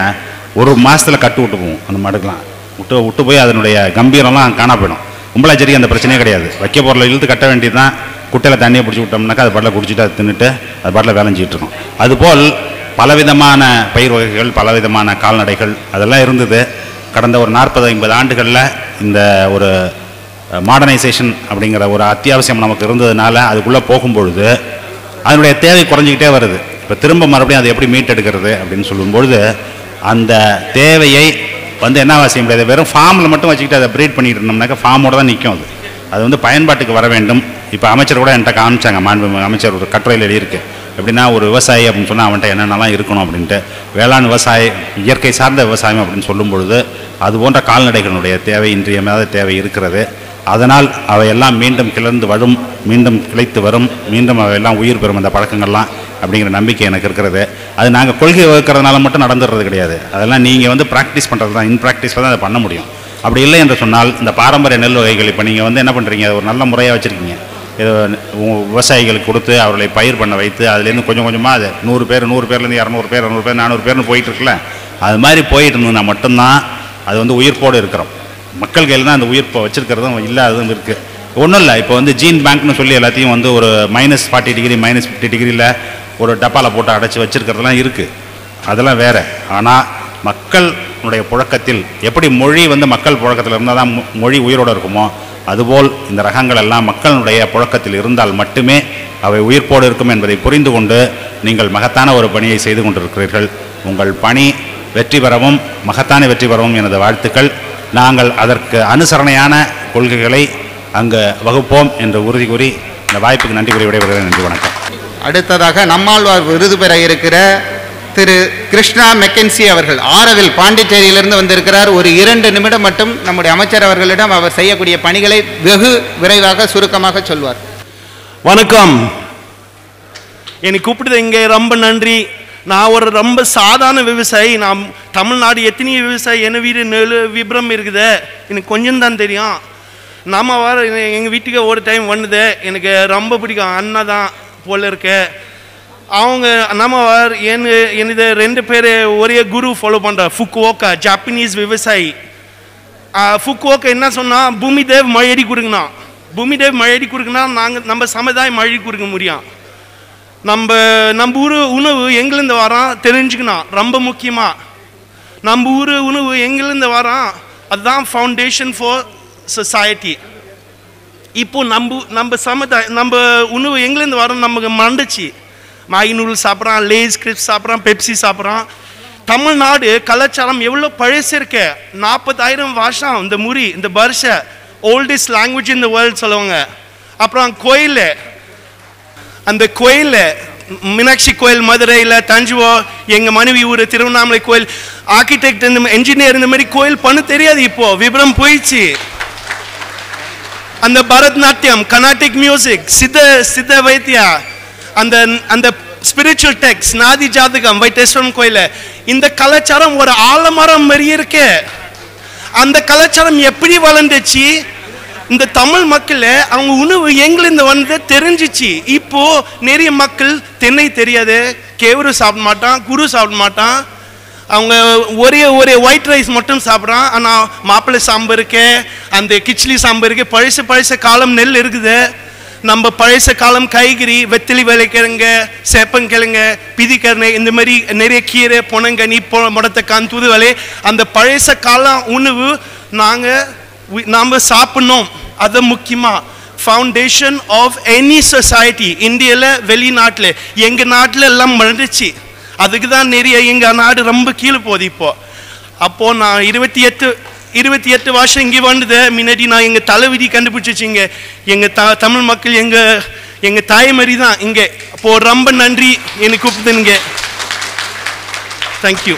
ஒரு மாதத்தில் கட்டு விட்டு போகும். அந்த மாடுக்கெலாம் விட்டு போய் அதனுடைய கம்பீரம்லாம் காணா போயிடும். உம்பளாச்சேரிக்கு அந்த பிரச்சனையே கிடையாது. வைக்க பொருளை இழுத்து கட்ட வேண்டியது தான். குட்டையில் தண்ணியை பிடிச்சி விட்டோம்னாக்கா அது பாட்டில் குடிச்சிட்டு அதை தின்னுட்டு அது பாட்டில் வேலைஞ்சிட்டு இருக்கும். அதுபோல் பலவிதமான பயிர் வகைகள், பலவிதமான கால்நடைகள் அதெல்லாம் இருந்தது. கடந்த ஒரு 40-50 ஆண்டுகளில் இந்த ஒரு மாடர்னைசேஷன் அப்படிங்கிற ஒரு அத்தியாவசியம் நமக்கு இருந்ததுனால அதுக்குள்ளே போகும்பொழுது அதனுடைய தேவை குறைஞ்சிக்கிட்டே வருது. இப்போ திரும்ப மறுபடியும் அதை எப்படி மீட்டெடுக்கிறது அப்படின்னு சொல்லும்பொழுது அந்த தேவையை வந்து என்ன செய்ய முடியாது, வெறும் ஃபார்மில் மட்டும் வச்சுக்கிட்டு அதை ப்ரீட் பண்ணிட்டு இருந்தோம்னாக்கா ஃபார்மோடு தான் நிற்கும். அது வந்து பயன்பாட்டுக்கு வர வேண்டும். இப்போ அமைச்சர் கூட என்கிட்ட காமிச்சாங்க, மாண்புமிகு அமைச்சர் ஒரு கட்டுரையில் எழுதியிருக்கு. எப்படின்னா ஒரு விவசாயி அப்படின்னு சொன்னால் அவன்கிட்ட என்னென்னலாம் இருக்கணும் அப்படின்ட்டு, வேளாண் விவசாயம், இயற்கை சார்ந்த விவசாயம் அப்படின்னு சொல்லும் பொழுது அது போன்ற கால்நடைகளுடைய தேவை, இன்றியமையாத தேவை இருக்கிறது. அதனால் அவையெல்லாம் மீண்டும் கிளர்ந்து வரும், மீண்டும் கிளைத்து வரும், மீண்டும் அவையெல்லாம் உயிர் பெறும் அந்த பழக்கங்கள்லாம் அப்படிங்கிற நம்பிக்கை எனக்கு இருக்கிறது. அது நாங்கள் கொள்கை வகுக்கிறதுனால மட்டும் நடந்துடுறது கிடையாது. அதெல்லாம் நீங்கள் வந்து ப்ராக்டிஸ் பண்ணுறது தான், இன் ப்ராக்டிஸில் தான் அதை பண்ண முடியும். அப்படி இல்லை என்று சொன்னால் இந்த பாரம்பரிய நெல் வகைகள் இப்போ நீங்கள் வந்து என்ன பண்ணுறீங்க, ஒரு நல்ல முறையாக வச்சுருக்கீங்க, இது விவசாயிகளுக்கு கொடுத்து அவர்களை பயிர் பண்ண வைத்து அதுலேருந்து கொஞ்சம் கொஞ்சமாக அது 100 பேர்லேருந்து 200 பேர் 400 பேர்னு போயிட்டுருக்குல்ல, அது மாதிரி போயிட்டு இருந்ததுன்னா மட்டும்தான் அது வந்து உயிர்ப்போடு இருக்கிறோம். மக்கள் கையில் தான் அந்த உயிர்ப்பை வச்சுருக்கிறதும் இல்லாததும் இருக்குது. ஒன்றும் இல்லை, இப்போ வந்து ஜீன் பேங்க்னு சொல்லி எல்லாத்தையும் வந்து ஒரு -40 டிகிரி -50 டிகிரியில் ஒரு டப்பாவில் போட்டு அடைச்சி வச்சுருக்கிறதுலாம் இருக்குது. அதெல்லாம் வேறு. ஆனால் மக்களுடைய புழக்கத்தில் எப்படி மொழி வந்து மக்கள் புழக்கத்தில் இருந்தால் தான் மொழி உயிரோடு இருக்குமோ, அதுபோல் இந்த ரகங்கள் எல்லாம் மக்களுடைய புழக்கத்தில் இருந்தால் மட்டுமே அவை உயிர்ப்போடு இருக்கும் என்பதை புரிந்து கொண்டு நீங்கள் மகத்தான ஒரு பணியை செய்து கொண்டிருக்கிறீர்கள். உங்கள் பணி வெற்றி பெறவும் மகத்தான வெற்றி பெறவும் எனது வாழ்த்துக்கள். நாங்கள் அதற்கு அனுசரணையான கொள்கைகளை அங்கு வகுப்போம் என்று உறுதி கூறி இந்த வாய்ப்புக்கு நன்றி கூறி விடைபெறுகிறேன். நன்றி, வணக்கம். அடுத்ததாக நம்மாழ்வார் விருது பெற இருக்கிற திரு கிருஷ்ணா மெக்கன்சி அவர்கள் ஆரவில் பாண்டிச்சேரியிலிருந்து வந்திருக்கிறார். ஒரு 2 நிமிடம் மட்டும் நம்முடைய அமைச்சர் அவர்களிடம் அவர் செய்யக்கூடிய பணிகளை வெகு விரைவாக சுருக்கமாக சொல்வார். வணக்கம். என்னை கூப்பிடுது இங்கே ரொம்ப நன்றி. நான் ஒரு ரொம்ப சாதாரண விவசாயி. நான் தமிழ்நாடு எத்தனையோ விவசாயி, என்ன வீடு நெல் விபரம் இருக்குது, எனக்கு கொஞ்சம் தான் தெரியும். நம்ம வர எங்கள் வீட்டுக்கு ஒரு டைம் வந்தது, எனக்கு ரொம்ப பிடிக்கும். அண்ணா தான் போல இருக்கு. அவங்க நம்ம எனது 2 பேர் ஒரே குரு ஃபாலோ பண்ணுற ஃபுக்குவோக்கா, ஜாப்பனீஸ் விவசாயி. ஃபுக்குவோக்கா என்ன சொன்னால், பூமிதேவ் மழையடி கொடுங்கண்ணா. பூமிதேவ் மழையடி கொடுக்குன்னா நம்ம சமுதாயம் மழை கொடுக்க முடியும். நம்ம ஊர் உணவு எங்கேருந்து வரோம் தெரிஞ்சுக்கணும், ரொம்ப முக்கியமாக. நம்ம ஊர் உணவு எங்கேருந்து வரோம், அதுதான் ஃபவுண்டேஷன் ஃபார் சொசைட்டி. இப்போ நம்ம சமுதாயம், நம்ம உணவு எங்கேருந்து வரோம் நமக்கு மறந்துச்சு. மேகி நூடுல்ஸ் சாப்பிட்றான், லேஸ் கிரிப்ஸ் சாப்பிட்றான், பெப்சி சாப்பிட்றான். தமிழ்நாடு கலாச்சாரம் எவ்வளோ பழசு இருக்கு. 40,000 வருஷம் இந்த முறி, இந்த பர்ஷ ஓல்டஸ்ட் லாங்குவேஜ் இந்த வேர்ல்டு சொல்லுவாங்க. அப்புறம் கோயில், அந்த கோயில் மீனாட்சி கோயில் மதுரையில், தஞ்சாவூர், எங்கள் மனைவி ஊர் திருவண்ணாமலை கோயில், ஆர்கிடெக்ட் இந்த என்ஜினியர் இந்த மாதிரி கோயில் பண்ண தெரியாது. இப்போ விபரம் போயிடுச்சு. அந்த பரதநாட்டியம், கர்நாடிக் மியூசிக், சித்த வைத்தியா, அந்த ஸ்பிரிச்சுவல் டெக்ஸ்ட், நாதி ஜாதகம், வைத்தேஸ்வரம் கோயில், இந்த கலாச்சாரம் ஒரு ஆலமரம் மாதிரி இருக்கு. அந்த கலாச்சாரம் எப்படி வளர்ந்துச்சு, இந்த தமிழ் மக்கள் அவங்க உணவு எங்கிருந்து வந்து தெரிஞ்சிச்சு. இப்போ நிறைய மக்கள் தென்னை தெரியாது, கேவரு சாப்பிட மாட்டான், குரு சாப்பிட மாட்டான், அவங்க ஒரே ஒயிட் ரைஸ் மட்டும் சாப்பிட்றான். ஆனால் மாப்பிள்ளை சாம்பார் இருக்கு, அந்த கிச்லி சாம்பார் இருக்கு, பழச காலம் நெல் இருக்குது. நம்ம பழைய காலம் காய்கறி வெத்திலி விளைக்கிறங்க சேப்பங்கிழங்க பிதிக்கரணை இந்த மாதிரி நிறைய கீரை பொனங்கனி முடத்தக்கான் தூதுவலை அந்த பழைய காலம் உணவு நாம் சாப்பிடணும். அது முக்கியமாக ஃபவுண்டேஷன் ஆஃப் எனி சொசைட்டி. இந்தியாவில் வெளிநாட்டில் எங்கள் நாட்டில் எல்லாம் மறந்துச்சு. அதுக்கு தான் நிறைய எங்கள் நாடு ரொம்ப கீழே போகுது அப்போது நான் 28 வருஷம் இங்கே வந்தது. முன்னாடி நான் எங்கள் தலைவிதி கண்டுபிடிச்சிச்சிங்க. எங்கள் தமிழ் மக்கள் எங்கள் தாய் மாதிரி தான் இங்கே. அப்போது ரொம்ப நன்றி என்னை கூப்பிடுங்க. தேங்க்யூ.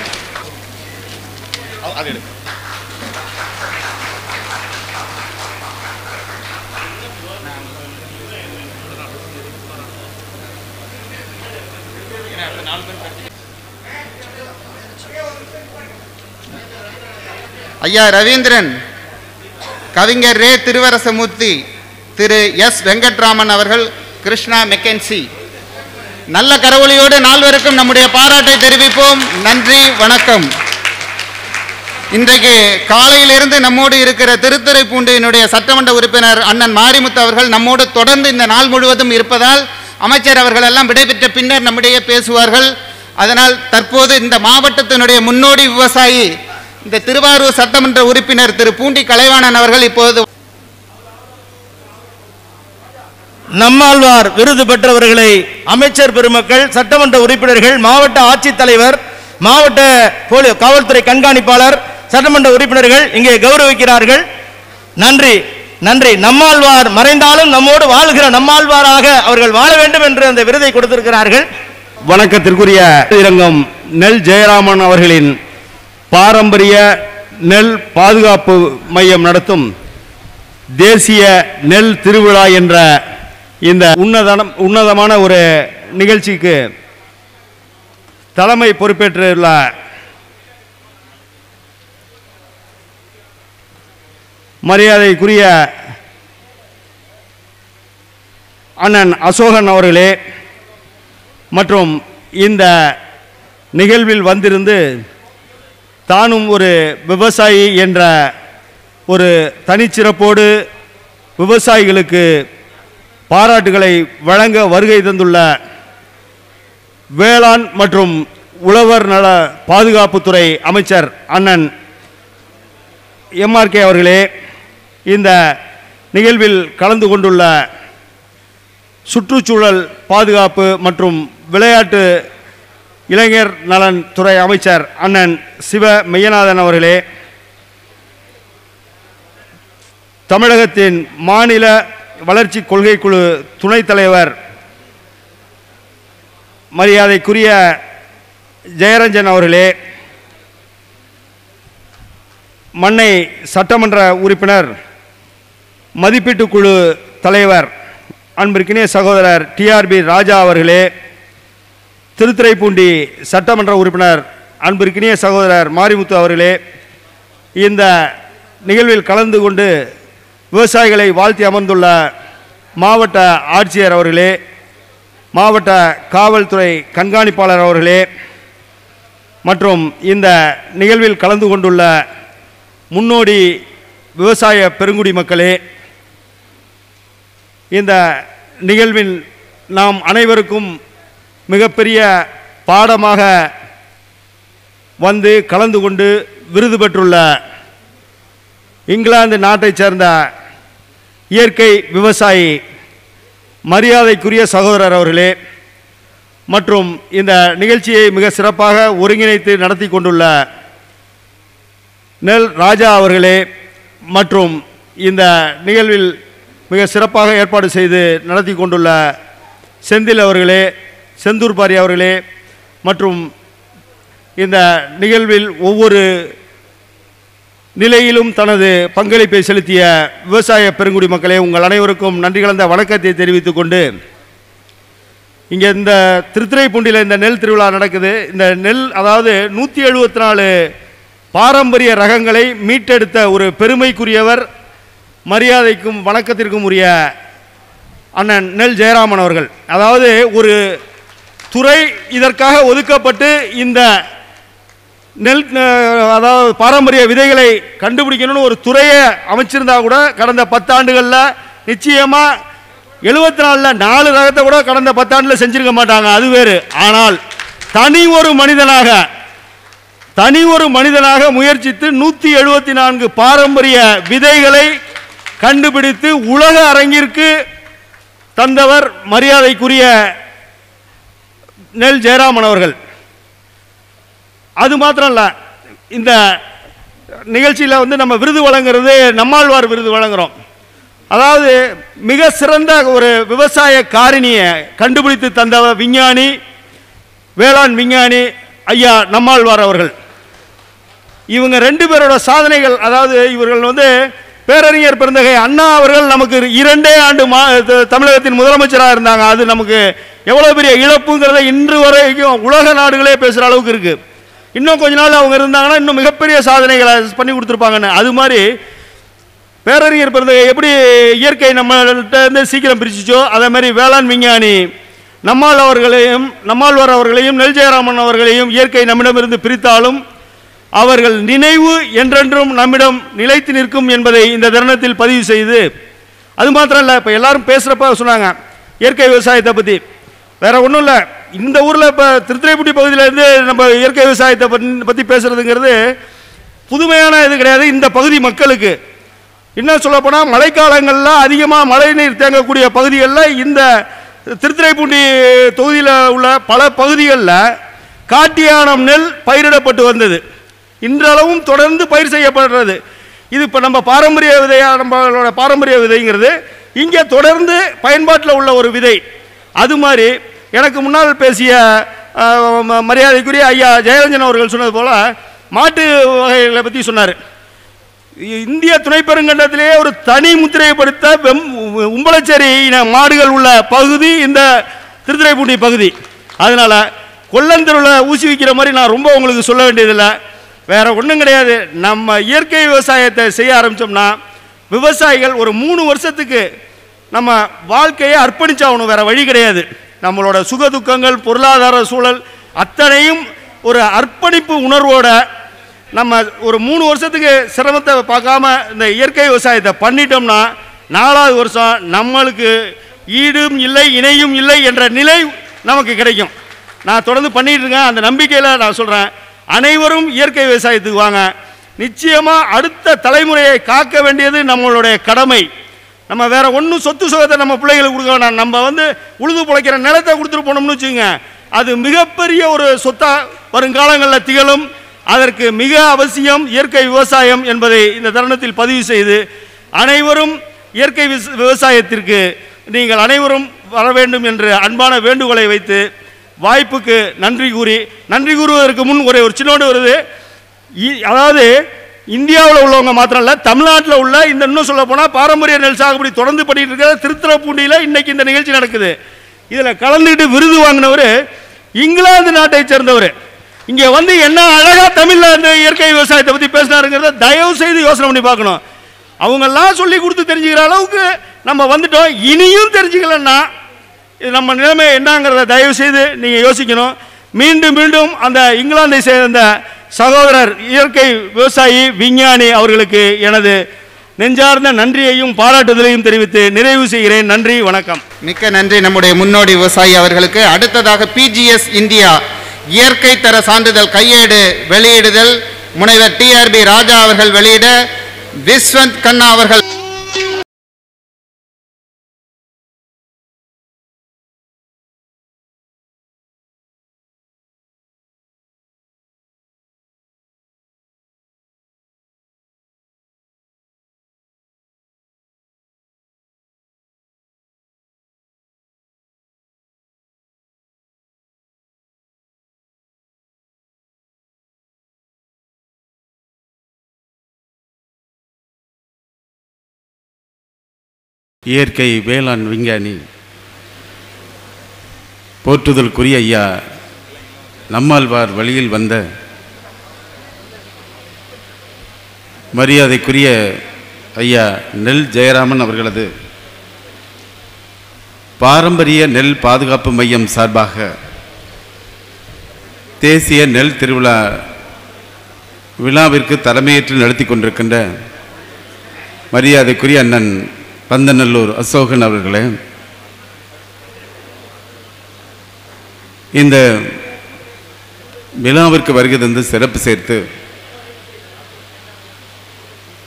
ஐயா ரவீந்திரன், கவிஞர் ரே திருவரசமூர்த்தி, திரு எஸ் வெங்கட்ராமன் அவர்கள், கிருஷ்ணா மெக்கன்சி. நல்ல கரவொலியோடு நால்வருக்கும் நம்முடைய பாராட்டை தெரிவிப்போம். நன்றி, வணக்கம். இன்றைக்கு காலையிலிருந்து நம்மோடு இருக்கிற திருத்துறைப்பூண்டியினுடைய சட்டமன்ற உறுப்பினர் அண்ணன் மாரிமுத்து அவர்கள் நம்மோடு தொடர்ந்து இந்த நாள் முழுவதும் இருப்பதால் அமைச்சர் அவர்கள் எல்லாம் விடைபெற்ற பின்னர் நம்முடைய பேசுவார்கள். அதனால் தற்போது இந்த மாவட்டத்தினுடைய முன்னோடி விவசாயி இந்த திருவாரூர் சட்டமன்ற உறுப்பினர் திரு பூண்டி கலைவாணன் அவர்கள் இப்போது நம்மாழ்வார் விருது பெற்றவர்களை அமைச்சர் பெருமக்கள், சட்டமன்ற உறுப்பினர்கள், மாவட்ட ஆட்சித்தலைவர், மாவட்ட காவல்துறை கண்காணிப்பாளர், சட்டமன்ற உறுப்பினர்கள் இங்கே கௌரவிக்கிறார்கள். நன்றி நன்றி. நம்மாழ்வார் மறைந்தாலும் நம்மோடு வாழ்கிற நம்மாழ்வாராக அவர்கள் வாழ வேண்டும் என்று அந்த விருதை கொடுத்திருக்கிறார்கள். வணக்கத்திற்குரிய இரங்கம் நெல் ஜெயராமன் அவர்களின் பாரம்பரிய நெல் பாதுகாப்பு மையம் நடத்தும் தேசிய நெல் திருவிழா என்ற இந்த உன்னதமான ஒரு நிகழ்ச்சிக்கு தலைமை பொறுப்பேற்றுள்ள மரியாதைக்குரிய அண்ணன் அசோகன் அவர்களே மற்றும் இந்த நிகழ்வில் வந்திருந்து தானும் ஒரு விவசாயி என்ற ஒரு தனிச்சிறப்போடு விவசாயிகளுக்கு பாராட்டுகளை வழங்க வருகை தந்துள்ள வேளாண் மற்றும் உழவர் நல பாதுகாப்புத்துறை அமைச்சர் அண்ணன் எம்ஆர்கே அவர்களே, இந்த நிகழ்வில் கலந்து கொண்டுள்ள சுற்றுச்சூழல் பாதுகாப்பு மற்றும் விளையாட்டு இளைஞர் நலன் துறை அமைச்சர் அண்ணன் சிவ மெய்யநாதன் அவர்களே, தமிழகத்தின் மாநில வளர்ச்சி கொள்கை குழு துணைத் தலைவர் மரியாதைக்குரிய ஜெயரஞ்சன் அவர்களே, மன்னை சட்டமன்ற உறுப்பினர் மதிப்பீட்டு குழு தலைவர் அன்பிற்கினிய சகோதரர் டிஆர்பி ராஜா அவர்களே, திருத்துறைப்பூண்டி சட்டமன்ற உறுப்பினர் அன்பிற்கினிய சகோதரர் மாரிமுத்து அவர்களே, இந்த நிகழ்வில் கலந்து கொண்டு விவசாயிகளை வாழ்த்தி அமர்ந்துள்ள மாவட்ட ஆட்சியர் அவர்களே, மாவட்ட காவல்துறை கண்காணிப்பாளர் அவர்களே மற்றும் இந்த நிகழ்வில் கலந்து கொண்டுள்ள முன்னோடி விவசாய பெருங்குடி மக்களே, இந்த நிகழ்வில் நாம் அனைவருக்கும் மிகப்பெரிய பாடமாக வந்து கலந்து கொண்டு விருது பெற்றுள்ள இங்கிலாந்து நாட்டைச் சேர்ந்த இயற்கை விவசாயி மரியாதைக்குரிய சகோதரர் அவர்களே மற்றும் இந்த நிகழ்ச்சியை மிக சிறப்பாக ஒருங்கிணைத்து நடத்தி கொண்டுள்ள நெல் ராஜா அவர்களே மற்றும் இந்த நிகழ்வில் மிக சிறப்பாக ஏற்பாடு செய்து நடத்தி கொண்டுள்ள செந்தில் அவர்களே, செந்தூர் பாரி அவர்களே மற்றும் இந்த நிகழ்வில் ஒவ்வொரு நிலையிலும் தனது பங்களிப்பை செலுத்திய விவசாய பெருங்குடி மக்களே, உங்கள் அனைவருக்கும் நன்றி கலந்த வணக்கத்தை தெரிவித்துக் கொண்டு, இங்கே இந்த திருத்துறைப்பூண்டியில் இந்த நெல் திருவிழா நடக்குது. இந்த நெல் அதாவது 174 பாரம்பரிய ரகங்களை மீட்டெடுத்த ஒரு பெருமைக்குரியவர், மரியாதைக்கும் வணக்கத்திற்கும் உரிய அண்ணன் நெல் ஜெயராமன் அவர்கள். அதாவது ஒரு துறை இதற்காக ஒதுக்கப்பட்டு இந்த நெல் அதாவது பாரம்பரிய விதைகளை கண்டுபிடிக்கணும்னு ஒரு துறையை அமைச்சிருந்தா கூட கடந்த 10 ஆண்டுகளில் நிச்சயமாக 74ல் 4 ரகத்தை கூட கடந்த 10 ஆண்டில் செஞ்சிருக்க மாட்டாங்க, அது வேறு. ஆனால் தனி ஒரு மனிதனாக முயற்சித்து 174 பாரம்பரிய விதைகளை கண்டுபிடித்து உலக அரங்கிற்கு தந்தவர் மரியாதைக்குரிய நெல் ஜெயராமன் அவர்கள். அது மாத்திரம் இல்லை, இந்த நிகழ்ச்சியில் நம்ம விருது வழங்குறது நம்மாழ்வார் விருது வழங்குகிறோம். அதாவது மிக சிறந்த ஒரு விவசாய காரணியை கண்டுபிடித்து தந்தவர் விஞ்ஞானி, வேளாண் விஞ்ஞானி ஐயா நம்மாழ்வார் அவர்கள். இவங்க 2 பேரோட சாதனைகள், அதாவது இவர்கள் பேரறிஞர் பெருந்தகை அண்ணா அவர்கள் நமக்கு 2 ஆண்டு தமிழகத்தின் முதலமைச்சராக இருந்தாங்க. அது நமக்கு எவ்வளோ பெரிய இழப்புங்கிறத இன்று வரைக்கும் உலக நாடுகளே பேசுகிற அளவுக்கு இருக்குது. இன்னும் கொஞ்ச நாள் அவங்க இருந்தாங்கன்னா இன்னும் மிகப்பெரிய சாதனைகளை பண்ணி கொடுத்துருப்பாங்கன்னு. அது மாதிரி பேரறிஞர் பெருந்தகை எப்படி இயற்கை நம்மள்கிட்ட சீக்கிரம் பிரிச்சிச்சோ, அதே மாதிரி வேளாண் விஞ்ஞானி நம்மாழ்வார் அவர்களையும் நெல் ஜெயராமன் அவர்களையும் இயற்கை நம்மிடமிருந்து பிரித்தாலும் அவர்கள் நினைவு என்றென்றும் நம்மிடம் நிலைத்து நிற்கும் என்பதை இந்த தருணத்தில் பதிவு செய்து, அது மாத்திரம் இல்லை, இப்போ எல்லாரும் பேசுகிறப்ப சொன்னாங்க இயற்கை விவசாயத்தை பற்றி. வேற ஒன்றும் இல்லை, இந்த ஊரில் இப்போ திருத்துறைப்பூண்டி பகுதியிலேருந்து நம்ம இயற்கை விவசாயத்தை பற்றி பேசுகிறதுங்கிறது புதுமையான இது கிடையாது. இந்த பகுதி மக்களுக்கு இன்னும் சொல்லப்போனால் மழைக்காலங்களில் அதிகமாக மழை நீர் தேங்கக்கூடிய பகுதிகளில் இந்த திருத்துறைப்பூண்டி தொகுதியில் உள்ள பல பகுதிகளில் காட்டியானம் நெல் பயிரிடப்பட்டு வந்தது. இன்றளவும் தொடர்ந்து பயிர் செய்யப்படுறது. இது இப்போ நம்ம பாரம்பரிய விதையாக, நம்மளோட பாரம்பரிய விதைங்கிறது இங்கே தொடர்ந்து பயன்பாட்டில் உள்ள ஒரு விதை. அது மாதிரி எனக்கு முன்னால் பேசிய மரியாதைக்குரிய ஐயா ஜெயரஞ்சன் அவர்கள் சொன்னது போல் மாட்டு வகைகளை பற்றி சொன்னார். இந்திய துணைப்பெருங்கண்டத்திலேயே ஒரு தனி முத்திரைப்படுத்த உம்பளச்சேரி மாடுகள் உள்ள பகுதி இந்த திருத்துறைப்பூண்டி பகுதி. அதனால் கொல்லந்தூரில் ஊசி வைக்கிற மாதிரி நான் ரொம்ப உங்களுக்கு சொல்ல வேண்டியதில்லை, வேற ஒன்றும் கிடையாது. நம்ம இயற்கை விவசாயத்தை செய்ய ஆரம்பித்தோம்னா விவசாயிகள் ஒரு 3 வருஷத்துக்கு நம்ம வாழ்க்கையை அர்ப்பணிச்சாகணும், வேற வழி கிடையாது. நம்மளோட சுக துக்கங்கள், பொருளாதார சூழல் அத்தனையும் ஒரு அர்ப்பணிப்பு உணர்வோட நம்ம ஒரு 3 வருஷத்துக்கு சிரமத்தை பார்க்காம இந்த இயற்கை விவசாயத்தை பண்ணிட்டோம்னா 4வது வருஷம் நம்மளுக்கு ஈடும் இல்லை இணையும் இல்லை என்ற நிலை நமக்கு கிடைக்கும். நான் தொடர்ந்து பண்ணிட்டு இருக்கேன். அந்த நம்பிக்கையில் நான் சொல்கிறேன், அனைவரும் இயற்கை விவசாயத்துக்கு வாங்க. நிச்சயமாக அடுத்த தலைமுறையை காக்க வேண்டியது நம்மளுடைய கடமை. நம்ம வேற ஒன்றும் சொத்து சுகத்தை நம்ம பிள்ளைகளுக்கு கொடுக்க வேண்டாம். நம்ம உழுது பிழைக்கிற நிலத்தை கொடுத்துட்டு போனோம்னு வச்சுங்க, அது மிகப்பெரிய ஒரு சொத்தாக வருங்காலங்களில் திகழும். அதற்கு மிக அவசியம் இயற்கை விவசாயம் என்பதை இந்த தருணத்தில் பதிவு செய்து, அனைவரும் இயற்கை விவசாயத்திற்கு நீங்கள் அனைவரும் வர வேண்டும் என்று அன்பான வேண்டுகோளை வைத்து வாய்ப்புக்கு நன்றி கூறுவதற்கு முன் ஒரு சின்னோடு வருது. அதாவது இந்தியாவில் உள்ளவங்க மாத்திரம் இல்லை, தமிழ்நாட்டில் உள்ள இந்த இன்னும் சொல்ல போனால் பாரம்பரிய நெல் சாகுபடி தொடர்ந்து பண்ணிட்டு இருக்கிற திருத்துறைப்பூண்டியில் இன்னைக்கு இந்த நிகழ்ச்சி நடக்குது. இதில் கலந்துக்கிட்டு விருது வாங்கினவர் இங்கிலாந்து நாட்டை சேர்ந்தவர். இங்கே என்ன அழகா தமிழில் இந்த இயற்கை விவசாயத்தை பற்றி பேசினாருங்கிறத தயவு செய்து யோசனை பண்ணி பார்க்கணும். அவங்கெல்லாம் சொல்லி கொடுத்து தெரிஞ்சுக்கிற அளவுக்கு நம்ம வந்துட்டோம். இனியும் தெரிஞ்சுக்கலன்னா நம்ம நிலைமை என்னங்கிறத தயவு செய்து நீங்கள் யோசிக்கணும். மீண்டும் மீண்டும் அந்த இங்கிலாந்தை சேர்ந்த சகோதரர் இயற்கை விவசாயி விஞ்ஞானி அவர்களுக்கு எனது நெஞ்சார்ந்த நன்றியையும் பாராட்டுதலையும் தெரிவித்து நிறைவு செய்கிறேன். நன்றி, வணக்கம். மிக்க நன்றி நம்முடைய முன்னோடி விவசாயி அவர்களுக்கு. அடுத்ததாக PGS இந்தியா இயற்கை தர சான்றிதழ் கையேடு வெளியிடுதல் முனைவர் TRB ராஜா அவர்கள் வெளியிட விஸ்வந்த் கண்ணா அவர்கள் இயற்கை வேளாண் விஞ்ஞானி போற்றுதலுக்குரிய ஐயா நம்மாழ்வார் வழியில் வந்த மரியாதைக்குரிய ஐயா நெல் ஜெயராமன் அவர்களது பாரம்பரிய நெல் பாதுகாப்பு மையம் சார்பாக தேசிய நெல் திருவிழா விழாவிற்கு தலைமையேற்று நடத்தி கொண்டிருக்கின்ற மரியாதைக்குரிய அண்ணன் பந்தநல்லூர் அசோகன் அவர்களே, இந்த விழாவிற்கு வருகை தந்து சிறப்பு சேர்த்து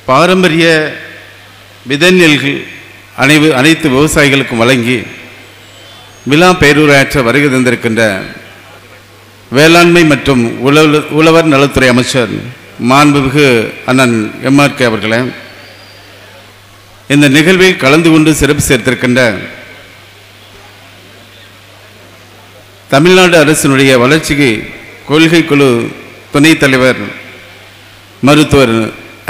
பாரம்பரிய விதைநெல்கள் அனைத்து விவசாயிகளுக்கும் வழங்கி விழா பேரூராற்ற வருகை தந்திருக்கின்ற வேளாண்மை மற்றும் உழவர் நலத்துறை அமைச்சர் மாண்புமிகு அண்ணன் எம்ஆர்கே அவர்களே, இந்த நிகழ்வில் கலந்து கொண்டு சிறப்பு சேர்த்திருக்கின்ற தமிழ்நாடு அரசினுடைய வளர்ச்சிக்கு கொள்கை குழு துணைத் தலைவர் மருத்துவர்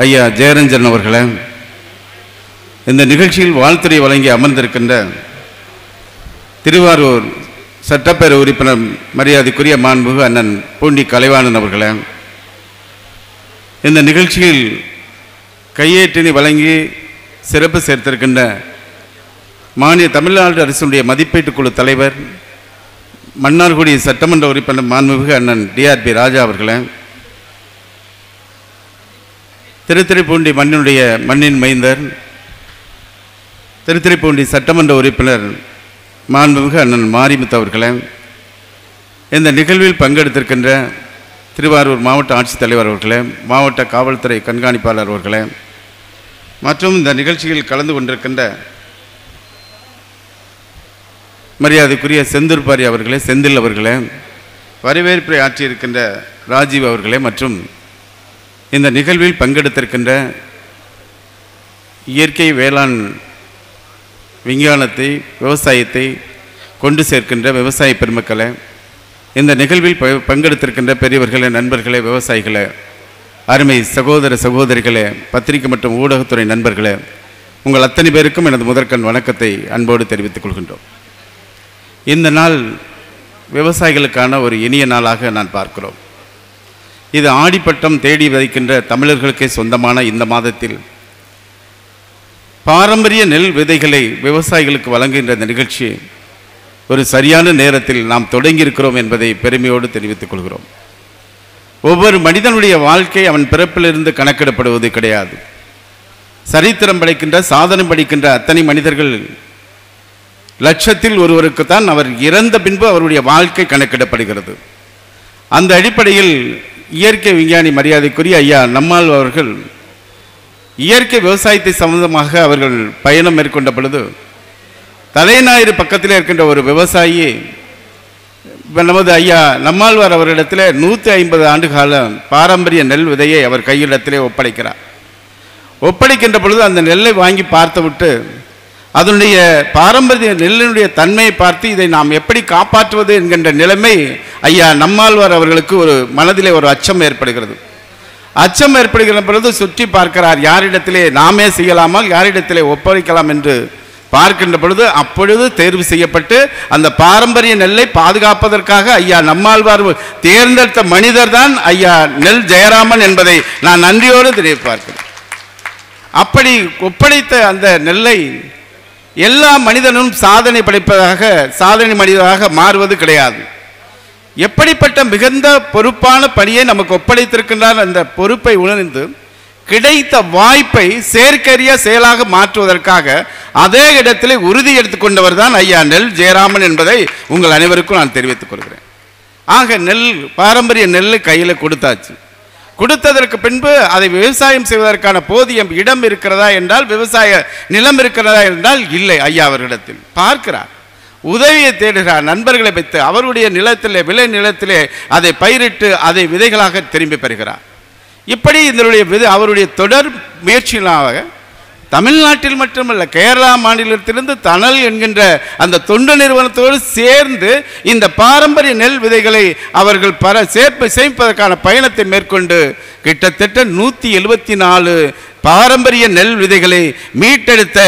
ஐயா ஜெயரஞ்சன் அவர்களே, இந்த நிகழ்ச்சியில் வாழ்த்துறை வழங்கி அமர்ந்திருக்கின்ற திருவாரூர் சட்டப்பேரவை உறுப்பினர் மரியாதைக்குரிய மாண்புமிகு அண்ணன் பூண்டி கலைவாணன் அவர்களே, இந்த நிகழ்ச்சியில் கையேற்றினை வழங்கி சிறப்பு சேர்த்திருக்கின்ற மாநில தமிழ்நாடு அரசினுடைய மதிப்பீட்டுக் குழு தலைவர் மன்னார்குடி சட்டமன்ற உறுப்பினர் மாண்புமிகு அண்ணன் டிஆர்பி ராஜா அவர்களே, திருத்துறைப்பூண்டி மண்ணின் மைந்தர் திருத்துறைப்பூண்டி சட்டமன்ற உறுப்பினர் மாண்புமிகு அண்ணன் மாரிமுத்து அவர்களே, இந்த நிகழ்வில் பங்கெடுத்திருக்கின்ற திருவாரூர் மாவட்ட ஆட்சித்தலைவர் அவர்களே, மாவட்ட காவல்துறை கண்காணிப்பாளர் அவர்களே மற்றும் இந்த நிகழ்ச்சியில் கலந்து கொண்டிருக்கின்ற மரியாதைக்குரிய செந்தூர்பாரி அவர்களே, செந்தில் அவர்களே, வரவேற்பை ஆற்றியிருக்கின்ற ராஜீவ் அவர்களே மற்றும் இந்த நிகழ்வில் பங்கெடுத்திருக்கின்ற இயற்கை வேளாண் விஞ்ஞானத்தை விவசாயத்தை கொண்டு சேர்க்கின்ற விவசாய பெருமக்களே, இந்த நிகழ்வில் பங்கெடுத்திருக்கின்ற பெரியவர்களே, நண்பர்களே, விவசாயிகளே, அருமை சகோதர சகோதரிகளே, பத்திரிகை மற்றும் ஊடகத்துறை நண்பர்களே, உங்கள் அத்தனை பேருக்கும் எனது முதற்கண் வணக்கத்தை அன்போடு தெரிவித்துக் கொள்கின்றோம். இந்த நாள் விவசாயிகளுக்கான ஒரு இனிய நாளாக நான் பார்க்கிறோம். இது ஆடிப்பட்டம் தேடி விதைக்கின்ற தமிழர்களுக்கே சொந்தமான இந்த மாதத்தில் பாரம்பரிய நெல் விதைகளை விவசாயிகளுக்கு வழங்குகின்ற இந்த நிகழ்ச்சி ஒரு சரியான நேரத்தில் நாம் தொடங்கியிருக்கிறோம் என்பதை பெருமையோடு தெரிவித்துக் கொள்கிறோம். ஒவ்வொரு மனிதனுடைய வாழ்க்கை அவன் பிறப்பிலிருந்து கணக்கிடப்படுவது கிடையாது. சரித்திரம் படைக்கின்ற சாதனை படைக்கின்ற அத்தனை மனிதர்கள் லட்சத்தில் ஒருவருக்குத்தான் அவர் இறந்த பின்பு அவருடைய வாழ்க்கை கணக்கிடப்படுகிறது. அந்த அடிப்படையில் இயற்கை விஞ்ஞானி மரியாதைக்குரிய ஐயா நம்மால் அவர்கள் இயற்கை விவசாயத்தை சம்பந்தமாக அவர்கள் பயணம் மேற்கொண்ட பொழுது தலைஞாயிறு பக்கத்தில் இருக்கின்ற ஒரு விவசாயி நமது ஐயா நம்மாழ்வார் அவரிடத்தில் 150 ஆண்டு கால பாரம்பரிய நெல் விதையை அவர் கையிடத்திலே ஒப்படைக்கிறார். ஒப்படைக்கின்ற பொழுது அந்த நெல்லை வாங்கி பார்த்துவிட்டு அதனுடைய பாரம்பரிய நெல்லினுடைய தன்மையை பார்த்து இதை நாம் எப்படி காப்பாற்றுவது என்கின்ற நிலைமை ஐயா நம்மாழ்வார் அவர்களுக்கு ஒரு மனதிலே ஒரு அச்சம் ஏற்படுகிறது. அச்சம் ஏற்படுகிற பொழுது சுற்றி பார்க்கிறார், யாரிடத்திலே நாமே செய்யலாமல் யாரிடத்திலே ஒப்படைக்கலாம் என்று பார்க்கின்ற பொழுது அப்பொழுது தேர்வு செய்யப்பட்டு அந்த பாரம்பரிய நெல்லை பாதுகாப்பதற்காக ஐயா நம்மாழ்வார் தேர்ந்தெடுத்த மனிதர் தான் ஐயா நெல் ஜெயராமன் என்பதை நான் நன்றியோடு தெரிவிப்பார்க்கிறேன். அப்படி ஒப்படைத்த அந்த நெல்லை எல்லா மனிதனும் சாதனை படைப்பதாக சாதனை மனிதராக மாறுவது கிடையாது. எப்படிப்பட்ட மிகுந்த பொறுப்பான பணியை நமக்கு ஒப்படைத்திருக்கின்றார் அந்த பொறுப்பை உணர்ந்து கிடைத்த வாய்ப்பை செயற்கரிய செயலாக மாற்றுவதற்காக அதே இடத்திலே உறுதி எடுத்துக்கொண்டவர் தான் ஐயா நெல் ஜெயராமன் என்பதை உங்கள் அனைவருக்கும் நான் தெரிவித்துக் கொள்கிறேன். ஆக நெல் பாரம்பரிய நெல் கையில் கொடுத்தாச்சு. கொடுத்ததற்கு பின்பு அதை விவசாயம் செய்வதற்கான போதிய இடம் இருக்கிறதா என்றால், விவசாய நிலம் இருக்கிறதா என்றால் இல்லை. ஐயா அவர்களிடத்தில் பார்க்கிறார், உதவியை தேடுகிறார், நண்பர்களை வைத்து அவருடைய நிலத்திலே விளை நிலத்திலே அதை பயிரிட்டு அதை விதைகளாக திரும்பி பெறுகிறார். இப்படி இதனுடைய அவருடைய தொடர் முயற்சிகளாக தமிழ்நாட்டில் மட்டுமல்ல கேரளா மாநிலத்திலிருந்து தணல் என்கின்ற அந்த தொண்டு நிறுவனத்தோடு சேர்ந்து இந்த பாரம்பரிய நெல் விதைகளை அவர்கள் சேமிப்பதற்கான பயணத்தை மேற்கொண்டு கிட்டத்தட்ட 174 பாரம்பரிய நெல் விதைகளை மீட்டெடுத்த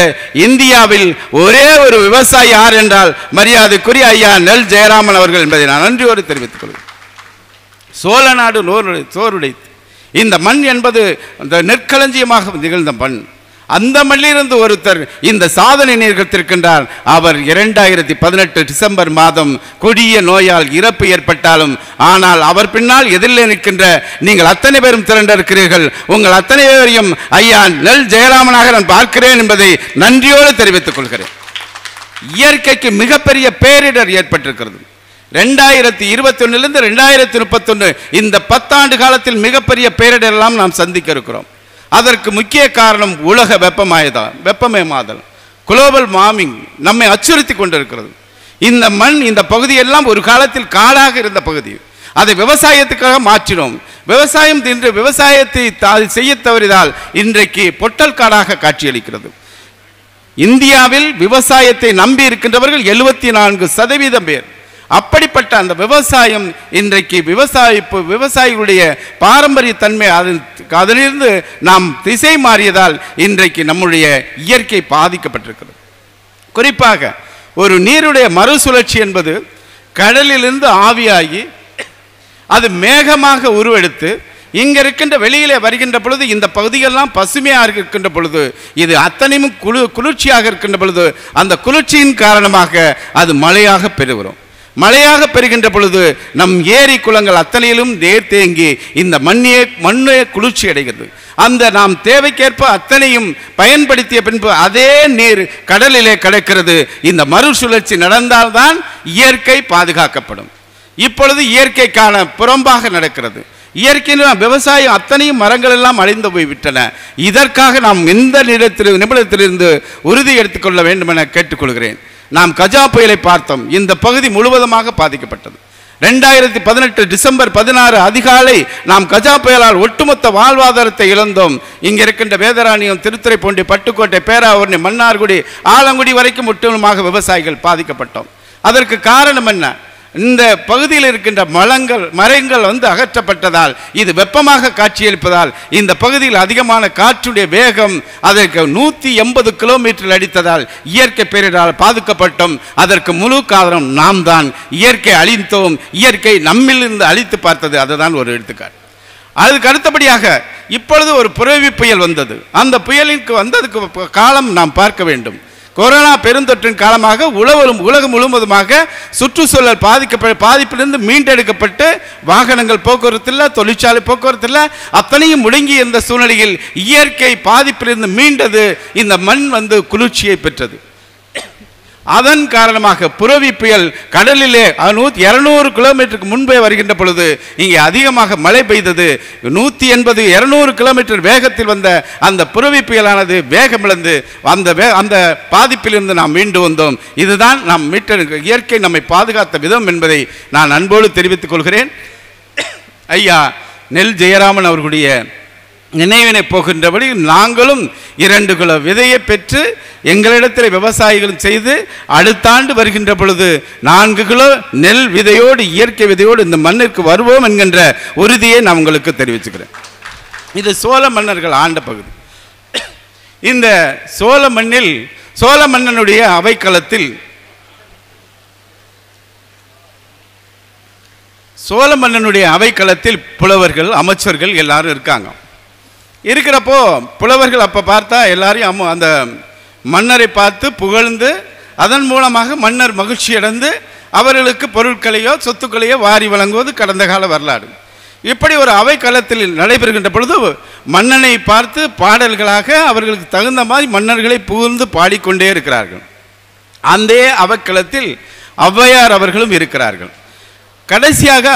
இந்தியாவில் ஒரே ஒரு விவசாயி யார் என்றால் மரியாதைக்குரிய ஐயா நெல் ஜெயராமன் அவர்கள் என்பதை நான் நன்றியோடு தெரிவித்துக் கொள்கிறேன். சோழ நாடு சோறுடை இந்த மண் என்பது அந்த நெற்களஞ்சியமாக நிகழ்ந்த மண். அந்த மண்ணிலிருந்து ஒருத்தர் இந்த சாதனை நிகழ்த்திருக்கின்றார். அவர் 2018 டிசம்பர் மாதம் கொடிய நோயால் இறப்பு ஏற்பட்டாலும் ஆனால் அவர் பின்னால் எதிரில் நிற்கின்ற நீங்கள் அத்தனை பேரும் திரண்டிருக்கிறீர்கள். உங்கள் அத்தனை பேரையும் ஐயா நெல் ஜெயராமனாக நான் பார்க்கிறேன் என்பதை நன்றியோடு தெரிவித்துக் கொள்கிறேன். இயற்கைக்கு மிகப்பெரிய பேரிடர் ஏற்பட்டிருக்கிறது. 2021 2031 இந்த 10 ஆண்டு காலத்தில் மிகப்பெரிய பேரிடரெல்லாம் நாம் சந்திக்க இருக்கிறோம். அதற்கு முக்கிய காரணம் உலக வெப்பமயமாதல், குளோபல் வார்மிங் நம்மை அச்சுறுத்தி கொண்டிருக்கிறது. இந்த மண், இந்த பகுதியெல்லாம் ஒரு காலத்தில் காடாக இருந்த பகுதி, அதை விவசாயத்துக்காக மாற்றினோம். விவசாயம் இன்று விவசாயத்தை செய்ய தவறிதால் இன்றைக்கு பொட்டல் காடாக காட்சியளிக்கிறது. இந்தியாவில் விவசாயத்தை நம்பி இருக்கின்றவர்கள் 74% பேர். அப்படிப்பட்ட அந்த விவசாயம் இன்றைக்கு விவசாயிகளுடைய பாரம்பரிய தன்மை அதிலிருந்து நாம் திசை மாறியதால் இன்றைக்கு நம்முடைய இயற்கை பாதிக்கப்பட்டிருக்கிறது. குறிப்பாக ஒரு நீருடைய மறுசுழற்சி என்பது கடலிலிருந்து ஆவியாகி அது மேகமாக உருவெடுத்து இங்க இருக்கின்ற வெளியிலே வருகின்ற பொழுது இந்த பகுதியெல்லாம் பசுமையாக இருக்கின்ற பொழுது இது அத்தனையும் குளிர்ச்சியாக இருக்கின்ற பொழுது அந்த குளிர்ச்சியின் காரணமாக அது மழையாக பெறுகிறோம். மழையாக பெறுகின்ற பொழுது நம் ஏரி குளங்கள் அத்தனையிலும் நீர் தேங்கி இந்த மண்ணே குளிர்ச்சி அடைகிறது. அந்த நாம் தேவைக்கேற்ப அத்தனையும் பயன்படுத்திய பின்பு அதே நீர் கடலிலே கலக்கிறது. இந்த மறுசுழற்சி நடந்தால்தான் இயற்கை பாதுகாக்கப்படும். இப்பொழுது இயற்கைக்கான புறம்பாக நடக்கிறது. இயற்கையின் விவசாயம் அத்தனையும் மரங்கள் எல்லாம் அழிந்து போய்விட்டன. இதற்காக நாம் எந்த நிமிடத்திலிருந்து உறுதி எடுத்துக்கொள்ள வேண்டும் என கேட்டுக்கொள்கிறேன். நாம் கஜா புயலை பார்த்தோம். இந்த பகுதி முழுவதுமாக பாதிக்கப்பட்டது. 2018 டிசம்பர் 16 அதிகாலை நாம் கஜா புயலால் ஒட்டுமொத்த வாழ்வாதாரத்தை இழந்தோம். இங்க இருக்கின்ற வேதராணியம், திருத்துறைப்பூண்டி, பட்டுக்கோட்டை, பேராவூரணி, மன்னார்குடி, ஆலங்குடி வரைக்கும் ஒட்டுமொத்தமாக விவசாயிகள் பாதிக்கப்பட்டோம். அதற்கு காரணம் என்ன? இந்த பகுதியில் இருக்கின்ற மரங்கள் அகற்றப்பட்டதால் இது வெப்பமாக காட்சியளிப்பதால் இந்த பகுதியில் அதிகமான காற்றுடைய வேகம் அதற்கு 180 கிலோமீட்டர் அடித்ததால் இயற்கை பேரிடரால் பாதிக்கப்பட்டோம். அதற்கு முழு காரணம் நாம் தான். இயற்கை அழித்தோம், இயற்கை நம்மிலிருந்து அழித்து பார்த்தது. அதுதான் ஒரு எடுத்துக்காட்டு. அதுக்கு அடுத்தபடியாக இப்பொழுது ஒரு புரவி புயல் வந்தது. அந்த புயலுக்கு வந்ததுக்கு காலம் நாம் பார்க்க வேண்டும். கொரோனா பெருந்தொற்றின் காலமாக உலகம் முழுவதுமாக சுற்றுச்சூழல் பாதிப்பிலிருந்து மீண்டெடுக்கப்பட்டு வாகனங்கள் போக்குவரத்து இல்லை, தொழிற்சாலை போக்குவரத்து இல்லை, அத்தனையும் முடங்கி இருந்த சூழ்நிலையில் இயற்கை பாதிப்பிலிருந்து மீண்டது. இந்த மண் குளிர்ச்சியை பெற்றது. அதன் காரணமாக புரவி புயல் கடலிலே 200 கிலோமீட்டருக்கு முன்பே வருகின்ற பொழுது இங்கே அதிகமாக மழை பெய்தது. 180-200 கிலோமீட்டர் வேகத்தில் வந்த அந்த புரவி புயலானது வேகமிழந்து அந்த பாதிப்பிலிருந்து நாம் மீண்டு வந்தோம். இதுதான் நாம் இயற்கை நம்மை பாதுகாத்த விதம் என்பதை நான் அன்போடு தெரிவித்துக் கொள்கிறேன். ஐயா நெல் ஜெயராமன் அவர்களுடைய நினைவினை போகின்றபடி நாங்களும் 2 கிலோ விதையை பெற்று எங்களிடத்தில் விவசாயிகளும் செய்து அடுத்த ஆண்டு வருகின்ற பொழுது 4 கிலோ நெல் விதையோடு இயற்கை விதையோடு இந்த மண்ணிற்கு வருவோம் என்கின்ற உறுதியை நான் உங்களுக்கு தெரிவிச்சுக்கிறேன். இது சோழ மன்னர்கள் ஆண்ட பகுதி. இந்த சோழ மன்னனுடைய அவைக்களத்தில் புலவர்கள், அமைச்சர்கள் எல்லாரும் இருக்காங்க. இருக்கிறப்போ புலவர்கள் அப்போ பார்த்தா எல்லாரையும் அந்த மன்னரை பார்த்து புகழ்ந்து அதன் மூலமாக மன்னர் மகிழ்ச்சி அடைந்து அவர்களுக்கு பொருட்களையோ சொத்துக்களையோ வாரி வழங்குவது கடந்த கால வரலாறு. இப்படி ஒரு அவைக்களத்தில் நடைபெறுகின்ற பொழுது மன்னனை பார்த்து பாடல்களாக அவர்களுக்கு தகுந்த மாதிரி மன்னர்களை புகழ்ந்து பாடிக்கொண்டே இருக்கிறார்கள். அந்த அவைக்களத்தில் ஔவையார் அவர்களும் இருக்கிறார்கள். கடைசியாக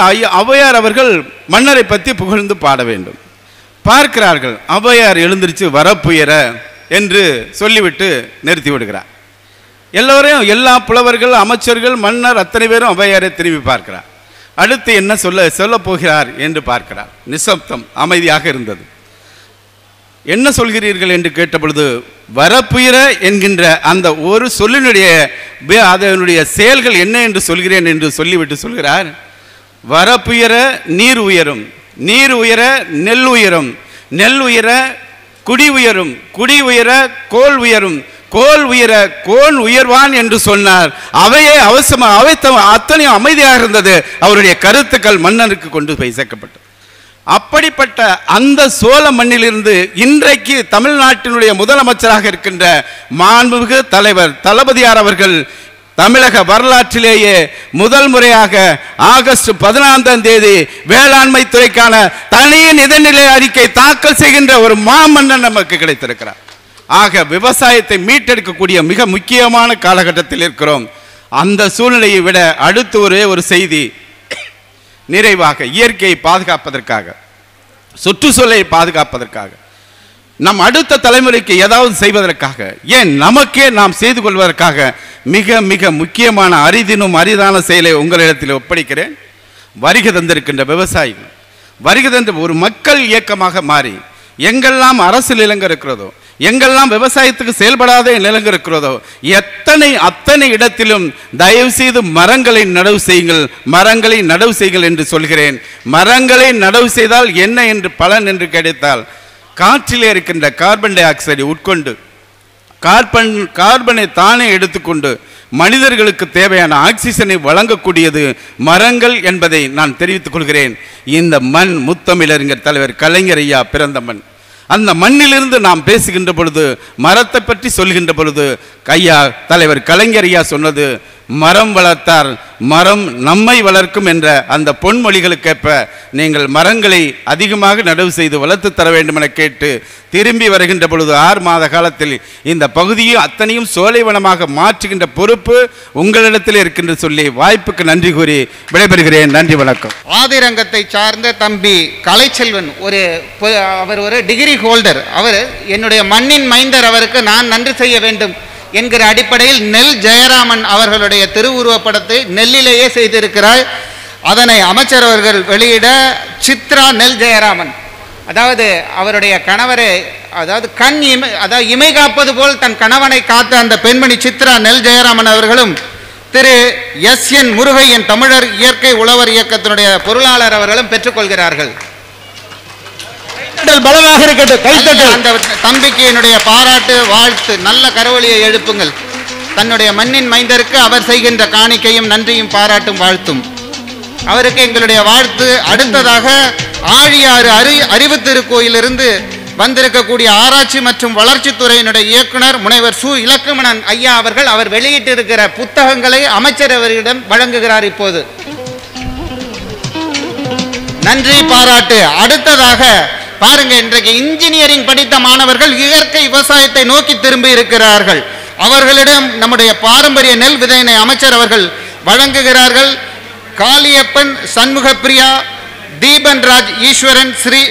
ஔவையார் அவர்கள் மன்னரை பற்றி புகழ்ந்து பாட வேண்டும். பார்க்கிறார்கள். ஔவையார் எழுந்திருச்சு வரப்புயர என்று சொல்லிவிட்டு நிறுத்தி விடுகிறார். எல்லா புலவர்கள், அமைச்சர்கள், மன்னர் அத்தனை பேரும் ஔவையாரை திரும்பி பார்க்கிறார். அடுத்து என்ன சொல்ல போகிறார் என்று பார்க்கிறார். நிசப்தம், அமைதியாக இருந்தது. என்ன சொல்கிறீர்கள் என்று கேட்டபொழுது வரப்புயர என்கின்ற அந்த ஒரு அதனுடைய செயல்கள் என்ன என்று சொல்கிறேன் என்று சொல்லிவிட்டு சொல்கிறார். வரப்புயர நீர் உயரும், நீர் உயர நெல் உயரும், நெல் உயர குடி உயரும், குடி உயர கோல் உயரும், கோல் உயர கோன் உயர்வான் என்று சொன்னார். அவையே அத்தனையும் அமைதியாக இருந்தது. அவருடைய கருத்துக்கள் மன்னனுக்கு கொண்டு போய் சேர்க்கப்பட்டது. அப்படிப்பட்ட அந்த சோழ மண்ணிலிருந்து இன்றைக்கு தமிழ்நாட்டினுடைய முதலமைச்சராக இருக்கின்ற மாண்புமிகு தலைவர் தளபதியார் அவர்கள் தமிழக வரலாற்றிலேயே முதல் முறையாக ஆகஸ்ட் 14ஆம் தேதி வேளாண்மை துறைக்கான தனி நிதிநிலை அறிக்கை தாக்கல் செய்கின்ற ஒரு மாமன்னன் நமக்கு கிடைத்திருக்கிறார். ஆக விவசாயத்தை மீட்டெடுக்கக்கூடிய மிக முக்கியமான காலகட்டத்தில் இருக்கிறோம். அந்த சூழ்நிலையை விட அடுத்து ஒரு செய்தி, நிறைவாக இயற்கையை பாதுகாப்பதற்காக, சுற்றுச்சூழலை பாதுகாப்பதற்காக, நம் அடுத்த தலைமுறைக்கு ஏதாவது செய்வதற்காக, ஏன் நமக்கே நாம் செய்து கொள்வதற்காக மிக மிக முக்கியமான அரிதினும் அரிதான செயலை உங்களிடத்தில் ஒப்படைக்கிறேன். வருகை தந்திருக்கின்ற விவசாயிகள், வருகை தந்த ஒரு மக்கள் இயக்கமாக மாறி எங்கெல்லாம் அரசு நிலங்கள் இருக்கிறதோ, எங்கெல்லாம் விவசாயத்துக்கு செயல்படாத நிலங்கள் இருக்கிறதோ, அத்தனை இடத்திலும் தயவு செய்து மரங்களை நடவு செய்யுங்கள், மரங்களை நடவு செய்யுங்கள் என்று சொல்கிறேன். மரங்களை நடவு செய்தால் என்ன என்று பலன் என்று கிடைத்தால், காற்றிலே இருக்கின்ற கார்பன் டை ஆக்சைடை உட்கொண்டு கார்பனை தானே எடுத்துக்கொண்டு மனிதர்களுக்கு தேவையான ஆக்சிஜனை வழங்கக்கூடியது மரங்கள் என்பதை நான் தெரிவித்துக் கொள்கிறேன். இந்த மண் முத்தமிழறிஞர் தலைவர் கலைஞர் ஐயா பிறந்த மண். அந்த மண்ணிலிருந்து நாம் பேசுகின்ற பொழுது, மரத்தை பற்றி சொல்கின்ற பொழுது, ஐயா தலைவர் கலைஞர் ஐயா சொன்னது, மரம் வளர்த்தார் மரம் நம்மை வளர்க்கும் என்ற அந்த பொன்மொழிகளுக்கேற்ப நீங்கள் மரங்களை அதிகமாக நடவு செய்து வளர்த்து தர வேண்டும் என கேட்டு திரும்பி வருகின்ற பொழுது 6 மாத காலத்தில் இந்த பகுதியை அத்தனையும் சோலைவனமாக மாற்றுகின்ற பொறுப்பு உங்களிடத்தில் இருக்கின்ற சொல்லி வாய்ப்புக்கு நன்றி கூறி விடைபெறுகிறேன். நன்றி, வணக்கம். ஆதிரங்கத்தை சார்ந்த தம்பி கலைச்செல்வன் அவர் ஒரு டிகிரி ஹோல்டர். அவர் என்னுடைய மண்ணின் மைந்தர், அவருக்கு நான் நன்றி செய்ய வேண்டும் என்கிற அடிப்படையில் நெல் ஜெயராமன் அவர்களுடைய திருவுருவப்படத்தை நெல்லிலேயே செய்திருக்கிறார். அதனை அமைச்சர் அவர்கள் வெளியிட சித்ரா நெல் ஜெயராமன், அதாவது அவருடைய கணவரை, அதாவது இமை காப்பது போல் தன் கணவனை காத்த அந்த பெண்மணி சித்ரா நெல் ஜெயராமன் அவர்களும், திரு என் முருகையன் தமிழர் இயற்கை உழவர் இயக்கத்தினுடைய பொருளாளர் அவர்களும் பெற்றுக்கொள்கிறார்கள். பலமாக இருக்கட்டும். அந்த தம்பிக்கு என்னுடைய பாராட்டு, வாழ்த்து. நல்ல கரவொலியை எழுப்புங்கள். தன்னுடைய மண்ணின் மைந்தருக்கு அவர் செய்கின்ற காணிக்கையும் நன்றியும் பாராட்டும் வாழ்த்தும் அவருக்கு எங்களுடைய வாழ்த்து. அடுத்ததாக ஆழியாறு அறிவு திருக்கோயிலிருந்து வந்திருக்கக்கூடிய ஆராய்ச்சி மற்றும் வளர்ச்சித்துறையினுடைய இயக்குனர் முனைவர் சு இலக்குமணன் ஐயா அவர்கள், அவர் வெளியிட்டிருக்கிற புத்தகங்களை அமைச்சர் அவர்களிடம் வழங்குகிறார். இப்போது நன்றி, பாராட்டு. அடுத்ததாக பாருங்க, இன்றைக்கு இன்ஜினியரிங் படித்த மாணவர்கள் இயற்கை விவசாயத்தை நோக்கி திரும்பி இருக்கிறார்கள். அவர்களிடம் நம்முடைய பாரம்பரிய நெல் விதையினை அமைச்சர் அவர்கள் வழங்குகிறார்கள். காளியப்பன், சண்முகப்பிரியா, தீபன்ராஜ், ஈஸ்வரன், ஸ்ரீ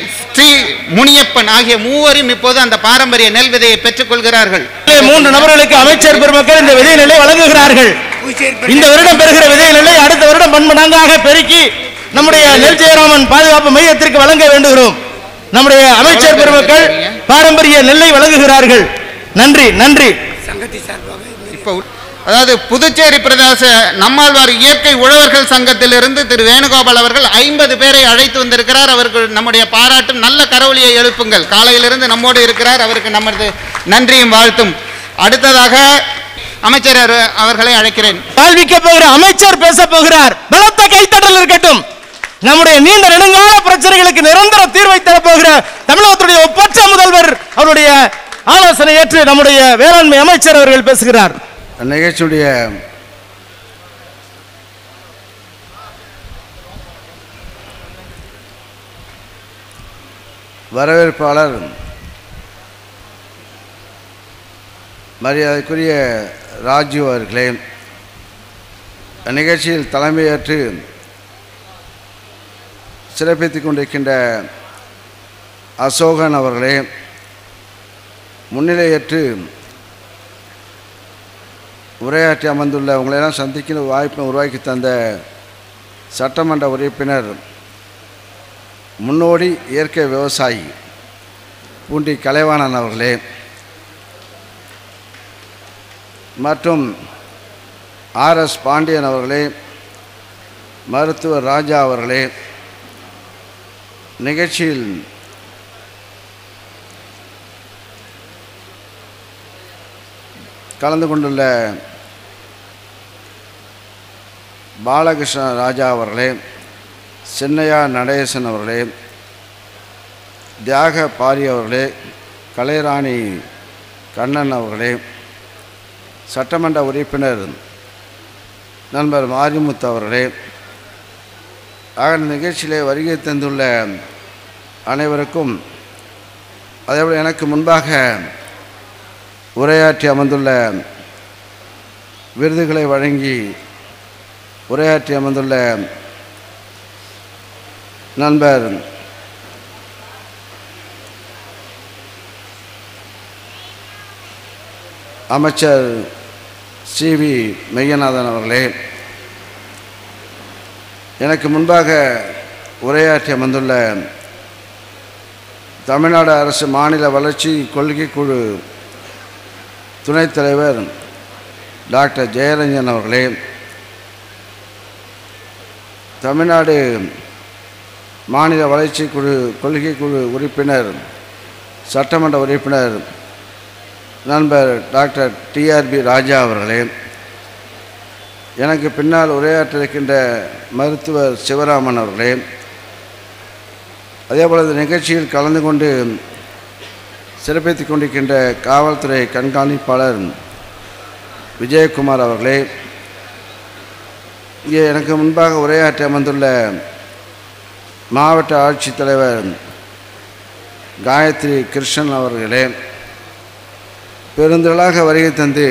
முனியப்பன் ஆகிய மூவரும் இப்போது அந்த பாரம்பரிய நெல் விதையை பெற்றுக் கொள்கிறார்கள். 3 நபர்களுக்கு அமைச்சர் பெருமக்கள் இந்த விதை நெல்லை வழங்குகிறார்கள். இந்த வருடம் பெறுகிற விதை நெல்லை அடுத்த வருடம் பன்மடங்காக பெருக்கி நம்முடைய நெல் ஜெயராமன் பாதுகாப்பு மையத்திற்கு வழங்க வேண்டுகிறோம். நம்முடைய அமைச்சர் பெருமக்கள் பாரம்பரிய நெல்லை வழங்குகிறார்கள். நன்றி, நன்றி. இப்போ அதாவது புதுச்சேரி பிரதேச நம்மாழ்வார் இயற்கை உழவர்கள் சங்கத்திலிருந்து திரு வேணுகோபால் அவர்கள் 50 பேரை அழைத்து வந்திருக்கிறார். அவருக்கு நம்முடைய பாராட்டும். நல்ல கரவொலியை எழுப்புங்கள். காலையிலிருந்து நம்மோடு இருக்கிறார். அவருக்கு நமது நன்றியும் வாழ்த்தும். அடுத்ததாக அமைச்சர் அவர்களை அழைக்கிறேன். வாழ்விக்க போகிற அமைச்சர் பேச போகிறார். பலத்த கைத்தட்டல் இருக்கட்டும். நம்முடைய நீண்ட நெடுங்கால பிரச்சனைகளுக்கு நிரந்தர தீர்வை தரப்போகிற தமிழகத்துடைய ஒப்பற்ற முதல்வர் அவருடைய ஆலோசனை ஏற்று நம்முடைய வேளாண்மை அமைச்சர் அவர்கள் பேசுகிறார். நிகழ்ச்சியுடைய வரவேற்பாளர் மரியாதைக்குரிய ராஜு அவர்களே, நிகழ்ச்சியில் தலைமையேற்று சிறப்பித்துக் கொண்டிருக்கின்ற அசோகன் அவர்களே, முன்னிலையேற்று உரையாற்றி அமர்ந்துள்ள உங்களையெல்லாம் சந்திக்கிற வாய்ப்பை உருவாக்கி தந்த சட்டமன்ற உறுப்பினர், முன்னோடி இயற்கை விவசாயி பூண்டி கலைவாணன் அவர்களே மற்றும் RS பாண்டியன் அவர்களே, மருத்துவர் ராஜா அவர்களே, நிகழ்ச்சியில் கலந்து கொண்டுள்ள பாலகிருஷ்ண ராஜா அவர்களே, சின்னையா நடேசன் அவர்களே, தியாக பாரி அவர்களே, கலைராணி கண்ணன் அவர்களே, சட்டமன்ற உறுப்பினர் நண்பர் மாரிமுத்து அவர்களே, ஆக நிகழ்ச்சியிலே வருகை தந்துள்ள அனைவருக்கும், அதேபோல் எனக்கு முன்பாக உரையாற்றி அமர்ந்துள்ள விருதுகளை வழங்கி உரையாற்றி அமர்ந்துள்ள நண்பர் அமைச்சர் சி.வி. மெய்யநாதன் அவர்களே, எனக்கு முன்பாக உரையாற்றி அமர்ந்துள்ள தமிழ்நாடு அரசு மாநில வளர்ச்சி கொள்கை குழு துணைத் தலைவர் டாக்டர் ஜெயரஞ்சன் அவர்களே, தமிழ்நாடு மாநில வளர்ச்சி குழு கொள்கை குழு உறுப்பினர் சட்டமன்ற உறுப்பினர் நண்பர் டாக்டர் டிஆர்பி ராஜா அவர்களே, எனக்கு பின்னால் உரையாற்றிருக்கின்ற மருத்துவர் சிவராமன் அவர்களே, அதேபோல் இந்த நிகழ்ச்சியில் கலந்து கொண்டு சிறப்பித்துக் கொண்டிருக்கின்ற காவல்துறை கண்காணிப்பாளர் விஜயகுமார் அவர்களே, இங்கே எனக்கு முன்பாக உரையாற்றி அமர்ந்துள்ள மாவட்ட ஆட்சித்தலைவர் காயத்ரி கிருஷ்ணன் அவர்களே, பெருந்திரளாக வருகை தந்து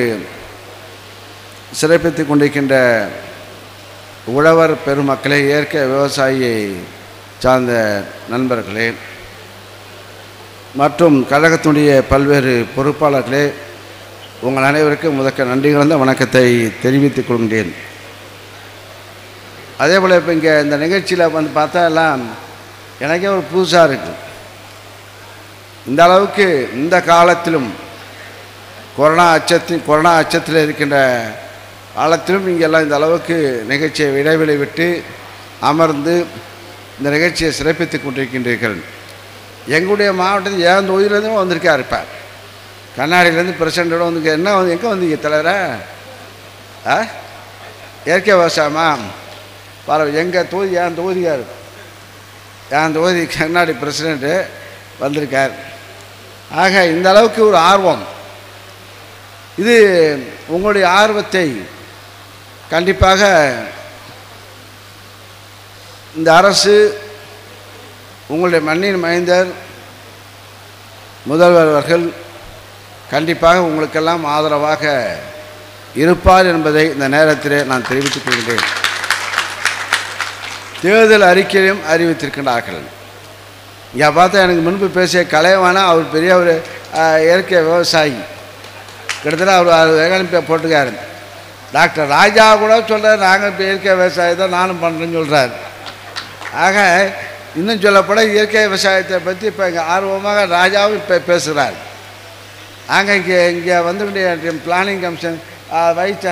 சிறப்பித்துக் கொண்டிருக்கின்ற உழவர் பெருமக்களே, இயற்கை விவசாயியை சார்ந்த நண்பர்களே மற்றும் கழகத்தினுடைய பல்வேறு பொறுப்பாளர்களே, உங்கள் அனைவருக்கும் முதற்க நன்றி கலந்த வணக்கத்தை தெரிவித்துக் கொள்கின்றேன். அதே போல் இப்போ இங்கே இந்த நிகழ்ச்சியில் வந்து பார்த்தா எல்லாம் எனக்கே ஒரு புதுசாக இருக்குது. இந்த அளவுக்கு இந்த காலத்திலும் கொரோனா அச்சத்தில் இருக்கின்ற காலத்திலும் இங்கெல்லாம் இந்த அளவுக்கு நிகழ்ச்சியை இடைவெளி விட்டு அமர்ந்து இந்த நிகழ்ச்சியை சிறப்பித்துக் கொண்டிருக்கின்றீர்கள். எங்களுடைய மாவட்டத்தில் ஏன் தொகுதியிலேருந்து வந்திருக்கார், இருப்பார் கண்ணாடியிலேருந்து பிரசிடண்டோட வந்து என்ன எங்கே வந்தீங்க தலைவரா? இயற்கை விவசாயமா? பரவாயில்ல, எங்கள் தொகுதி என் தொகுதி கண்ணாடி பிரசிடண்ட்டு வந்திருக்கார். ஆக இந்த அளவுக்கு ஒரு ஆர்வம், இது உங்களுடைய ஆர்வத்தை கண்டிப்பாக இந்த அரசு, உங்களுடைய மண்ணின் மைந்தர் முதல்வர் அவர்கள் கண்டிப்பாக உங்களுக்கெல்லாம் ஆதரவாக இருப்பார் என்பதை இந்த நேரத்திலே நான் தெரிவித்துக் கொள்கிறேன். தேர்தல் அறிக்கையும் அறிவித்திருக்கின்றார்கள். இங்கே பார்த்தா எனக்கு முன்பு பேசிய கலைவானா அவர் பெரிய ஒரு இயற்கை விவசாயி, கிட்டத்தட்ட அவர் வேகனிப்பை போட்டுக்காரு. டாக்டர் ராஜா கூட சொல்கிறார், நாங்கள் இப்போ இயற்கை விவசாயத்தை தான் நானும் பண்ணுறேன்னு சொல்கிறார். ஆக இன்னும் சொல்லப்பட இயற்கை விவசாயத்தை பற்றி இப்போ இங்கே ஆர்வமாக ராஜாவும் இப்போ பேசுகிறார். அங்கே இங்கே வந்து பிளானிங் கமிஷன் வைஸ்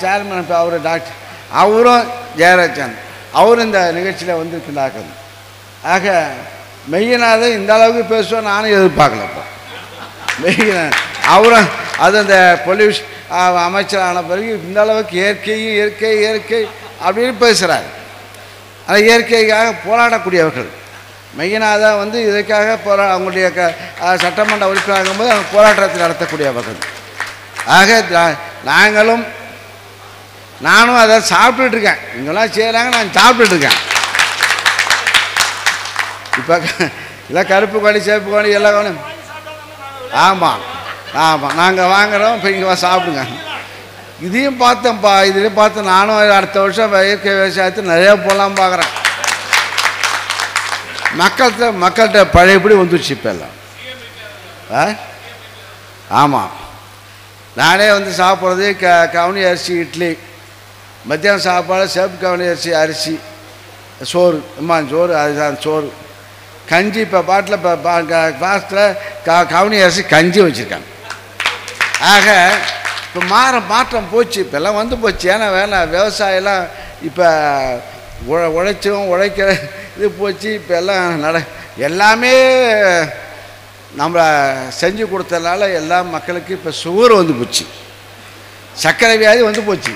சேர்மன் இப்போ அவர் டாக்டர் அவரும் ஜெயராஜன் அவரும் இந்த நிகழ்ச்சியில் வந்திருக்கிறார்கள். ஆக மெய்யநாதன் இந்த அளவுக்கு பேசுவோம் நானும் எதிர்பார்க்கல. இப்போ மெய்யநாதன் அவரும் அது அந்த பொல்யூஷன் அமைச்சரான பிறகு இந்த அளவுக்கு இயற்கை அப்படின்னு பேசுகிறார். ஆனால் இயற்கைக்காக போராடக்கூடியவர்கள் மெய்யநாதன் வந்து இதற்காக அவங்களுடைய சட்டமன்ற உறுப்பினராகும் போது அவங்க போராட்டத்தை நடத்தக்கூடியவர்கள். ஆக நானும் அதை சாப்பிட்டுருக்கேன். இங்கெல்லாம் செய்கிறாங்க, நான் சாப்பிட்டுருக்கேன். இப்போ இல்லை கருப்பு கோழி சேப்பு கோழி எல்லாம் வேணும். ஆமாம் நாங்கள் வாங்குகிறோம், இப்போ இங்கே சாப்பிடுங்க. இதையும் பார்த்தேன்ப்பா, இதையும் பார்த்து நானும் அடுத்த வருஷம் இயற்கை விவசாயத்தை நிறையா போகலாம் பார்க்குறேன். மக்கள்கிட்ட பழையபடி வந்துடுச்சு இப்போ எல்லாம். ஆமாம், நானே வந்து சாப்பிட்றது கவுனி அரிசி இட்லி, மத்தியானம் சாப்பாடு சேப்பு கவுனி அரிசி சோறு, சோறு அதுதான் சோறு. கஞ்சி இப்போ பாட்டில் இப்போ பாசத்தில் கவுனி அரிசி கஞ்சி வச்சுருக்காங்க. ஆக இப்போ மாற்றம் போச்சு, இப்போல்லாம் வந்து போச்சு. ஏன்னா விவசாயம்லாம் இப்போ உழைக்கிற இது போச்சு. இப்போ எல்லாம் எல்லாமே நம்ம செஞ்சு கொடுத்ததுனால எல்லா மக்களுக்கு இப்போ சுகர் வந்து போச்சு, சர்க்கரை வியாதி வந்து போச்சு.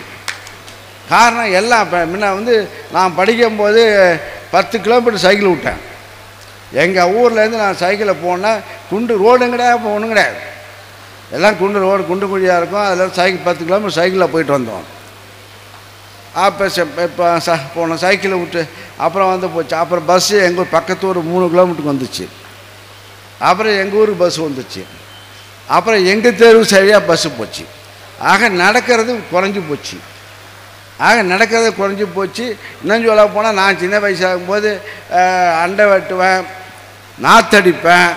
காரணம் எல்லாம் இப்போ முன்ன வந்து நான் படிக்கும்போது 10 கிலோமீட்டர் சைக்கிள் விட்டேன். எங்கள் ஊர்லேருந்து நான் சைக்கிளில் போனால் குண்டு ரோடும் கிடையாது, இப்போ ஒன்றும் கிடையாது, எல்லாம் குண்டு குழியாக இருக்கும். அதில் 10 கிலோமீட்டர் சைக்கிளில் போயிட்டு வந்தோம். அப்போ இப்போ போனோம் சைக்கிளை விட்டு. அப்புறம் வந்து போச்சு. அப்புறம் பஸ்ஸு எங்கள் ஊர் பக்கத்து ஊர் 3 கிலோமீட்டருக்கு வந்துச்சு. அப்புறம் எங்கள் ஊருக்கு பஸ்ஸு வந்துச்சு. அப்புறம் எங்கள் தெருவு சரியாக பஸ்ஸு போச்சு. ஆக நடக்கிறது குறைஞ்சி போச்சு. இன்னும் சொல்ல போனால் நான் சின்ன வயசாகும்போது அண்டை வெட்டுவேன், நாற்றடிப்பேன்,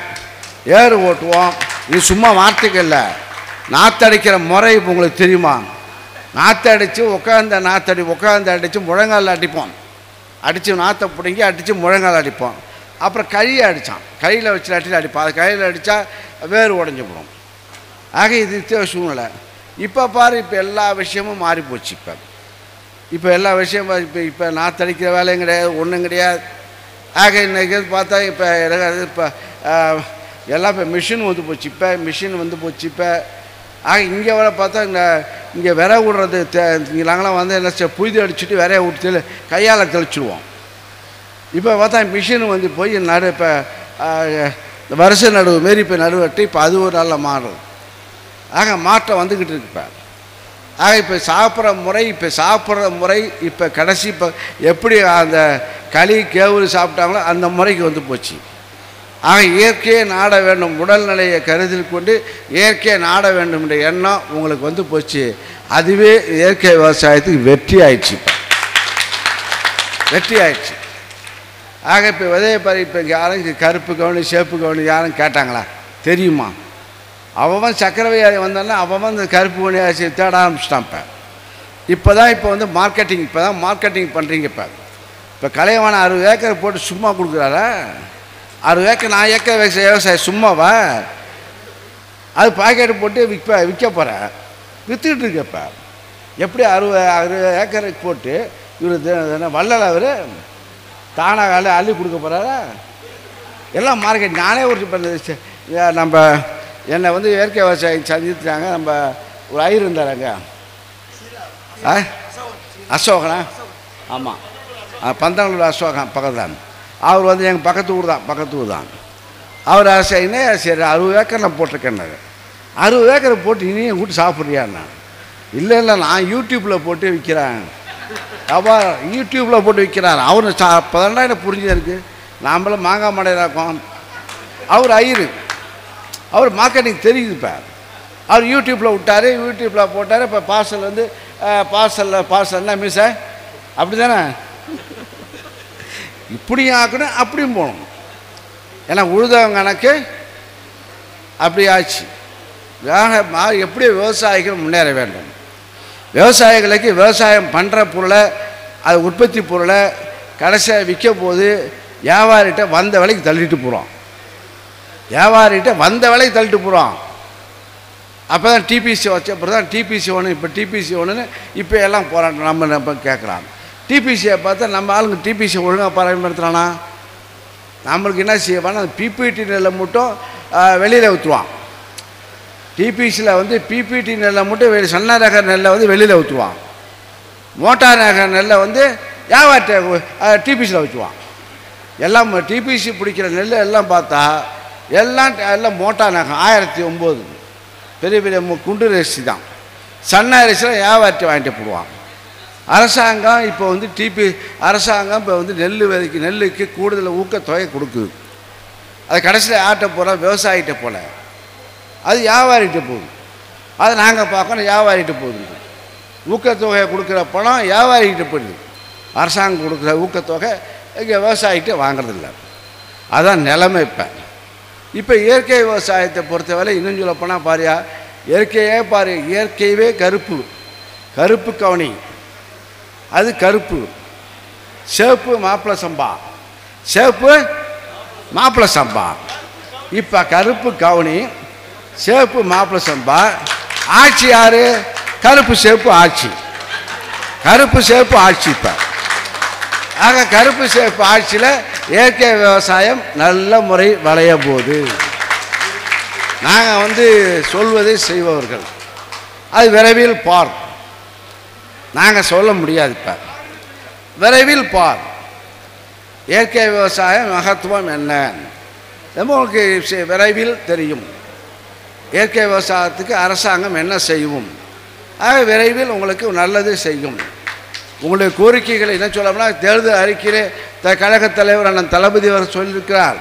ஏறு ஓட்டுவோம். இது சும்மா வார்த்தைக்கு இல்லை, நாற்றடிக்கிற முறை இப்போ உங்களுக்கு தெரியுமா? நாற்றடித்து உட்காந்து அடித்து முழங்கால் அடிப்போம். அடித்து நாற்றை பிடுங்கி அடித்து முழங்கால் அடிப்போம். அப்புறம் கையை அடித்தான், கையில் வச்சு அடித்து அடிப்போம். அது கையில் அடித்தா வேறு உடஞ்சி போடும். ஆக இது சூழ்நிலை. இப்போ பாரு, இப்போ எல்லா விஷயமும் மாறி போச்சு. இப்போ எல்லா விஷயமும் இப்போ நாற்றடிக்கிற வேலையும் கிடையாது, ஒன்றும் கிடையாது. ஆக இன்றைக்கி பார்த்தா இப்போ எல்லாம் இப்போ மிஷின் வந்து போச்சு. இப்போ ஆக இங்கே வர பார்த்தா இங்கே விரை விடுறது நாங்களாம் வந்து என்ன புழுதி அடிச்சுட்டு விரைய விட்டு கையால் தெளிச்சுடுவோம். இப்போ பார்த்தா மிஷின் வந்து போய் இப்போ வருஷ நடுவு மாரி இப்போ நடுவட்டு இப்போ அது ஒரு நல்ல மாறும். ஆக மாற்றம் வந்துக்கிட்டு இருக்கு. ஆக இப்போ சாப்பிட்ற முறை இப்போ கடைசி இப்போ எப்படி அந்த களி கேவுரு சாப்பிட்டாங்களோ அந்த முறைக்கு வந்து போச்சு. ஆக இயற்கையை நாட வேண்டும், உடல்நிலையை கருத்தில் கொண்டு இயற்கையை நாட வேண்டும் என்ற எண்ணம் உங்களுக்கு வந்து போச்சு. அதுவே இயற்கை விவசாயத்துக்கு வெற்றி ஆயிடுச்சு. ஆக இப்போ விதையை பாரு, இப்போ யாரும் கருப்பு கவுனி சேப்பு கவுனி யாரும் கேட்டாங்களா? தெரியுமா? அவன் சக்கரை வியாதி வந்தானே அவன் இந்த கருப்பு கவுனி அரிசி தேட ஆரம்பிச்சிட்டான். இப்போ வந்து மார்க்கெட்டிங் பண்ணுறீங்க. இப்போ கலைவான 60 ஏக்கர் போட்டு சும்மா கொடுக்குறாரா? 60 ஏக்கர் 4 ஏக்கர் விவசாயம் சும்மாவா? அது பாக்கெட்டு போட்டு விற்க போகிறேன், விற்றுக்கிட்டு இருக்கப்ப. எப்படி 60 ஏக்கருக்கு போட்டு இவர் வள்ளல் அவர் தானாக அள்ளி கொடுக்க போகிறாரா? எல்லாம் மார்க்கெட். நானே ஒரு நம்ம என்னை வந்து இயற்கை விவசாயம் சந்தித்தாங்க. நம்ம ஒரு ஐயர் இருந்தாராங்க, அசோகனா, ஆமாம், பந்தங்களூர் அசோகன் பக்கத்து தான். அவர் வந்து எங்கள் பக்கத்து ஊர் தான். அவர் என்ன சரி 60 ஏக்கர் நான் போட்டிருக்கேன்னாரு. 60 ஏக்கரை போட்டு இனியும் கூட்டு சாப்பிட்றியாண்ணா? இல்லை நான் யூடியூப்பில் போட்டு விற்கிறேன். யூடியூப்பில் போட்டு விற்கிறார். அவர் அப்போதான் எனக்கு புரிஞ்சு இருக்குது. நாம்பளும் மாங்காய் மடையிறாக்கோம். அவர் ஐயரு, அவர் மார்க்கெட்டிங் தெரியுது. இப்போ அவர் யூடியூப்பில் விட்டார், யூடியூப்பில் போட்டார். இப்போ பார்சல் வந்து பார்சல்னா மிஸ் அப்படி தானே, இப்படியும் ஆக்கணும் அப்படியும் போகணும். ஏன்னா உழுதவங்க கணக்கு அப்படி ஆச்சு. எப்படி விவசாயிகள் முன்னேற வேண்டும்? விவசாயிகளுக்கு விவசாயம் பண்ணுற பொருளை, அது உற்பத்தி பொருளை கடைசியாக விற்க போது வியாபாரிகிட்ட வந்த விலைக்கு தள்ளிட்டு போகிறோம். அப்போ தான் டிபிசி வச்ச அப்புறம் தான் டிபிசி ஒன்று, இப்போ டிபிசி ஒன்றுன்னு இப்போ எல்லாம் போராட்டம் நம்ம கேட்குறாங்க. டிபிசியை பார்த்தா நம்ம ஆளுங்க டிபிசி ஒழுங்காக பயன்படுத்துகிறானா? நம்மளுக்கு என்ன செய்வானா, பிபிடி நெல்லை மட்டும் வெளியில் ஊற்றுவான். டிபிசியில் வந்து பிபிடி நெல்லை மட்டும் சன்ன ரக நெல்லை வந்து வெளியில் ஊற்றுவான். மோட்டார் ரக நெல்லை வந்து வியாபாரத்தை டிபிசியில் ஊற்றுவான். எல்லாம் டிபிசி பிடிக்கிற நெல் எல்லாம் பார்த்தா எல்லாம் மோட்டார் நகம் 1009 பெரிய பெரிய குண்டு அரிசி தான். சன்ன அரிசியில் வியாபாரத்தை வாங்கிட்டு போடுவான். அரசாங்கம் இப்போ வந்து அரசாங்கம் இப்போ வந்து நெல்லுக்கு கூடுதல் ஊக்கத்தொகை கொடுக்குது. அது கடைசியில் யார்கிட்ட போகிற? விவசாயிகிட்ட போல, அது வியாபாரிகிட்ட போகுது. அதை நாங்கள் பார்க்கணும், வியாபாரிகிட்ட போகுது. ஊக்கத்தொகையை கொடுக்குற பணம் வியாபாரிகிட்ட போயிடுது. அரசாங்கம் கொடுக்குற ஊக்கத்தொகை இங்கே விவசாயிகிட்ட வாங்குறதில்ல. அதுதான் நிலைமை. இப்போ இயற்கை விவசாயத்தை பொறுத்தவரை இன்னும் சொல்ல போனால் பாரியா, இயற்கையவே கருப்பு கவுனி, அது கருப்பு, சேப்பு மாப்பிள்ளை சம்பா. இப்போ கருப்பு கவுனி, சேப்பு மாப்பிள்ளை சம்பா. ஆட்சி யாரு? கருப்பு சேப்பு ஆட்சி. இப்போ ஆக கருப்பு சேப்பு ஆட்சியில் இயற்கை விவசாயம் நல்ல முறை வளைய போது நாங்கள் வந்து சொல்வதை செய்பவர்கள். அது விரைவில் பார், நாங்கள் சொல்ல முடியாது. இப்போ விரைவில் பார் இயற்கை விவசாய மகத்துவம் என்ன உங்களுக்கு விரைவில் தெரியும். இயற்கை விவசாயத்துக்கு அரசாங்கம் என்ன செய்யும்? ஆக விரைவில் உங்களுக்கு நல்லது செய்யும். உங்களுடைய கோரிக்கைகளை என்ன சொல்லணும்னா, தேர்தல் அறிக்கையிலே கழகத் தலைவர் அண்ணன் தளபதி அவர் சொல்லியிருக்கிறார்,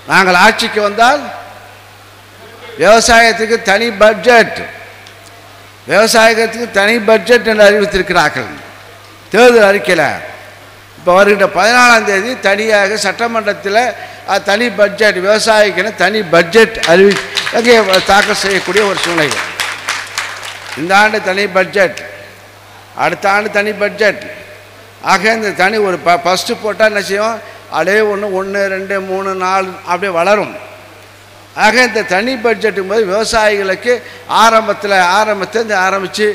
நாங்கள் ஆட்சிக்கு வந்தால் விவசாயத்துக்கு தனி பட்ஜெட், விவசாயத்துக்கு தனி பட்ஜெட் என்று அறிவித்திருக்கிறார்கள் தேர்தல் அறிக்கையில். இப்போ வருகின்ற 14ஆம் தேதி தனியாக சட்டமன்றத்தில் தனி பட்ஜெட் விவசாயிக்கென தனி பட்ஜெட் அங்கே தாக்கல் செய்யக்கூடிய ஒரு சூழ்நிலை. இந்த ஆண்டு தனி பட்ஜெட், அடுத்த ஆண்டு தனி பட்ஜெட். ஆக இந்த தனி ஒரு ஃபஸ்ட்டு போட்டால் என்ன செய்யும், அப்படியே 1 2 3 4 அப்படியே வளரும். ஆக இந்த தனி பட்ஜெட்டும் போது விவசாயிகளுக்கு ஆரம்பத்தில் ஆரம்பித்து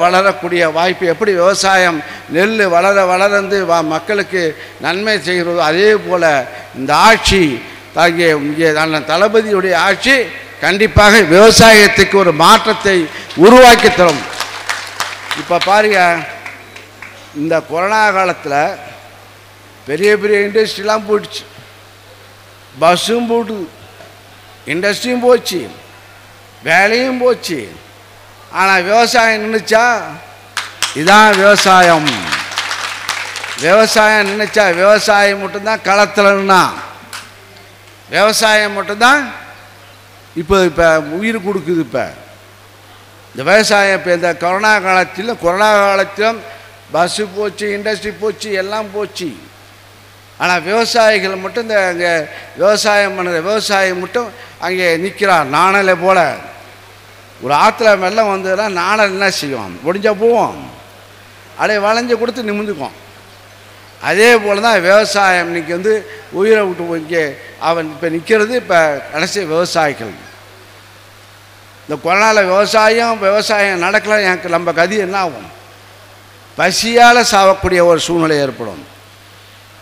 வளரக்கூடிய வாய்ப்பு. எப்படி விவசாயம் நெல் வளர்ந்து மக்களுக்கு நன்மை செய்கிறதோ அதே போல் இந்த ஆட்சி இங்கே தளபதியுடைய ஆட்சி கண்டிப்பாக விவசாயத்துக்கு ஒரு மாற்றத்தை உருவாக்கி தரும். இப்போ பாருங்க, இந்த கொரோனா காலத்தில் பெரிய பெரிய இண்டஸ்ட்ரிலாம் போயிடுச்சு, பஸ்ஸும் போட்டு, இண்டஸ்ட்ரியும் போச்சு, வேலையும் போச்சு. ஆனால் விவசாயம் நின்றுச்சா? இதுதான் விவசாயம். விவசாயம் நின்றுச்சா? விவசாயம் மட்டும்தான் களத்தில்னா, விவசாயம் மட்டும்தான் இப்போ உயிர் கொடுக்குது. இப்போ இந்த விவசாயம் இப்போ இந்த கொரோனா காலத்திலும் பஸ்ஸு போச்சு, இண்டஸ்ட்ரி போச்சு, எல்லாம் போச்சு. ஆனால் விவசாயிகள் மட்டும் இந்த அங்கே விவசாயம் பண்ணுற விவசாயி மட்டும் அங்கே நிற்கிறார். நாணலை போல் ஒரு ஆற்றுல வெள்ளம் வந்ததுன்னா நாணல் என்ன செய்வோம், ஒடிஞ்சா போவோம், அப்படியே வளைஞ்சு கொடுத்து நிமிந்துக்கும். அதே போல் தான் விவசாயம் இன்றைக்கி உயிரை விட்டு இங்கே அவன் இப்போ நிற்கிறது. இப்போ கடைசி விவசாயிகள் இந்த கொரோனாவில் விவசாயம் நடக்கலாம். எனக்கு நம்ம கதி என்ன ஆகும், பசியால் சாவக்கூடிய ஒரு சூழ்நிலை ஏற்படும்.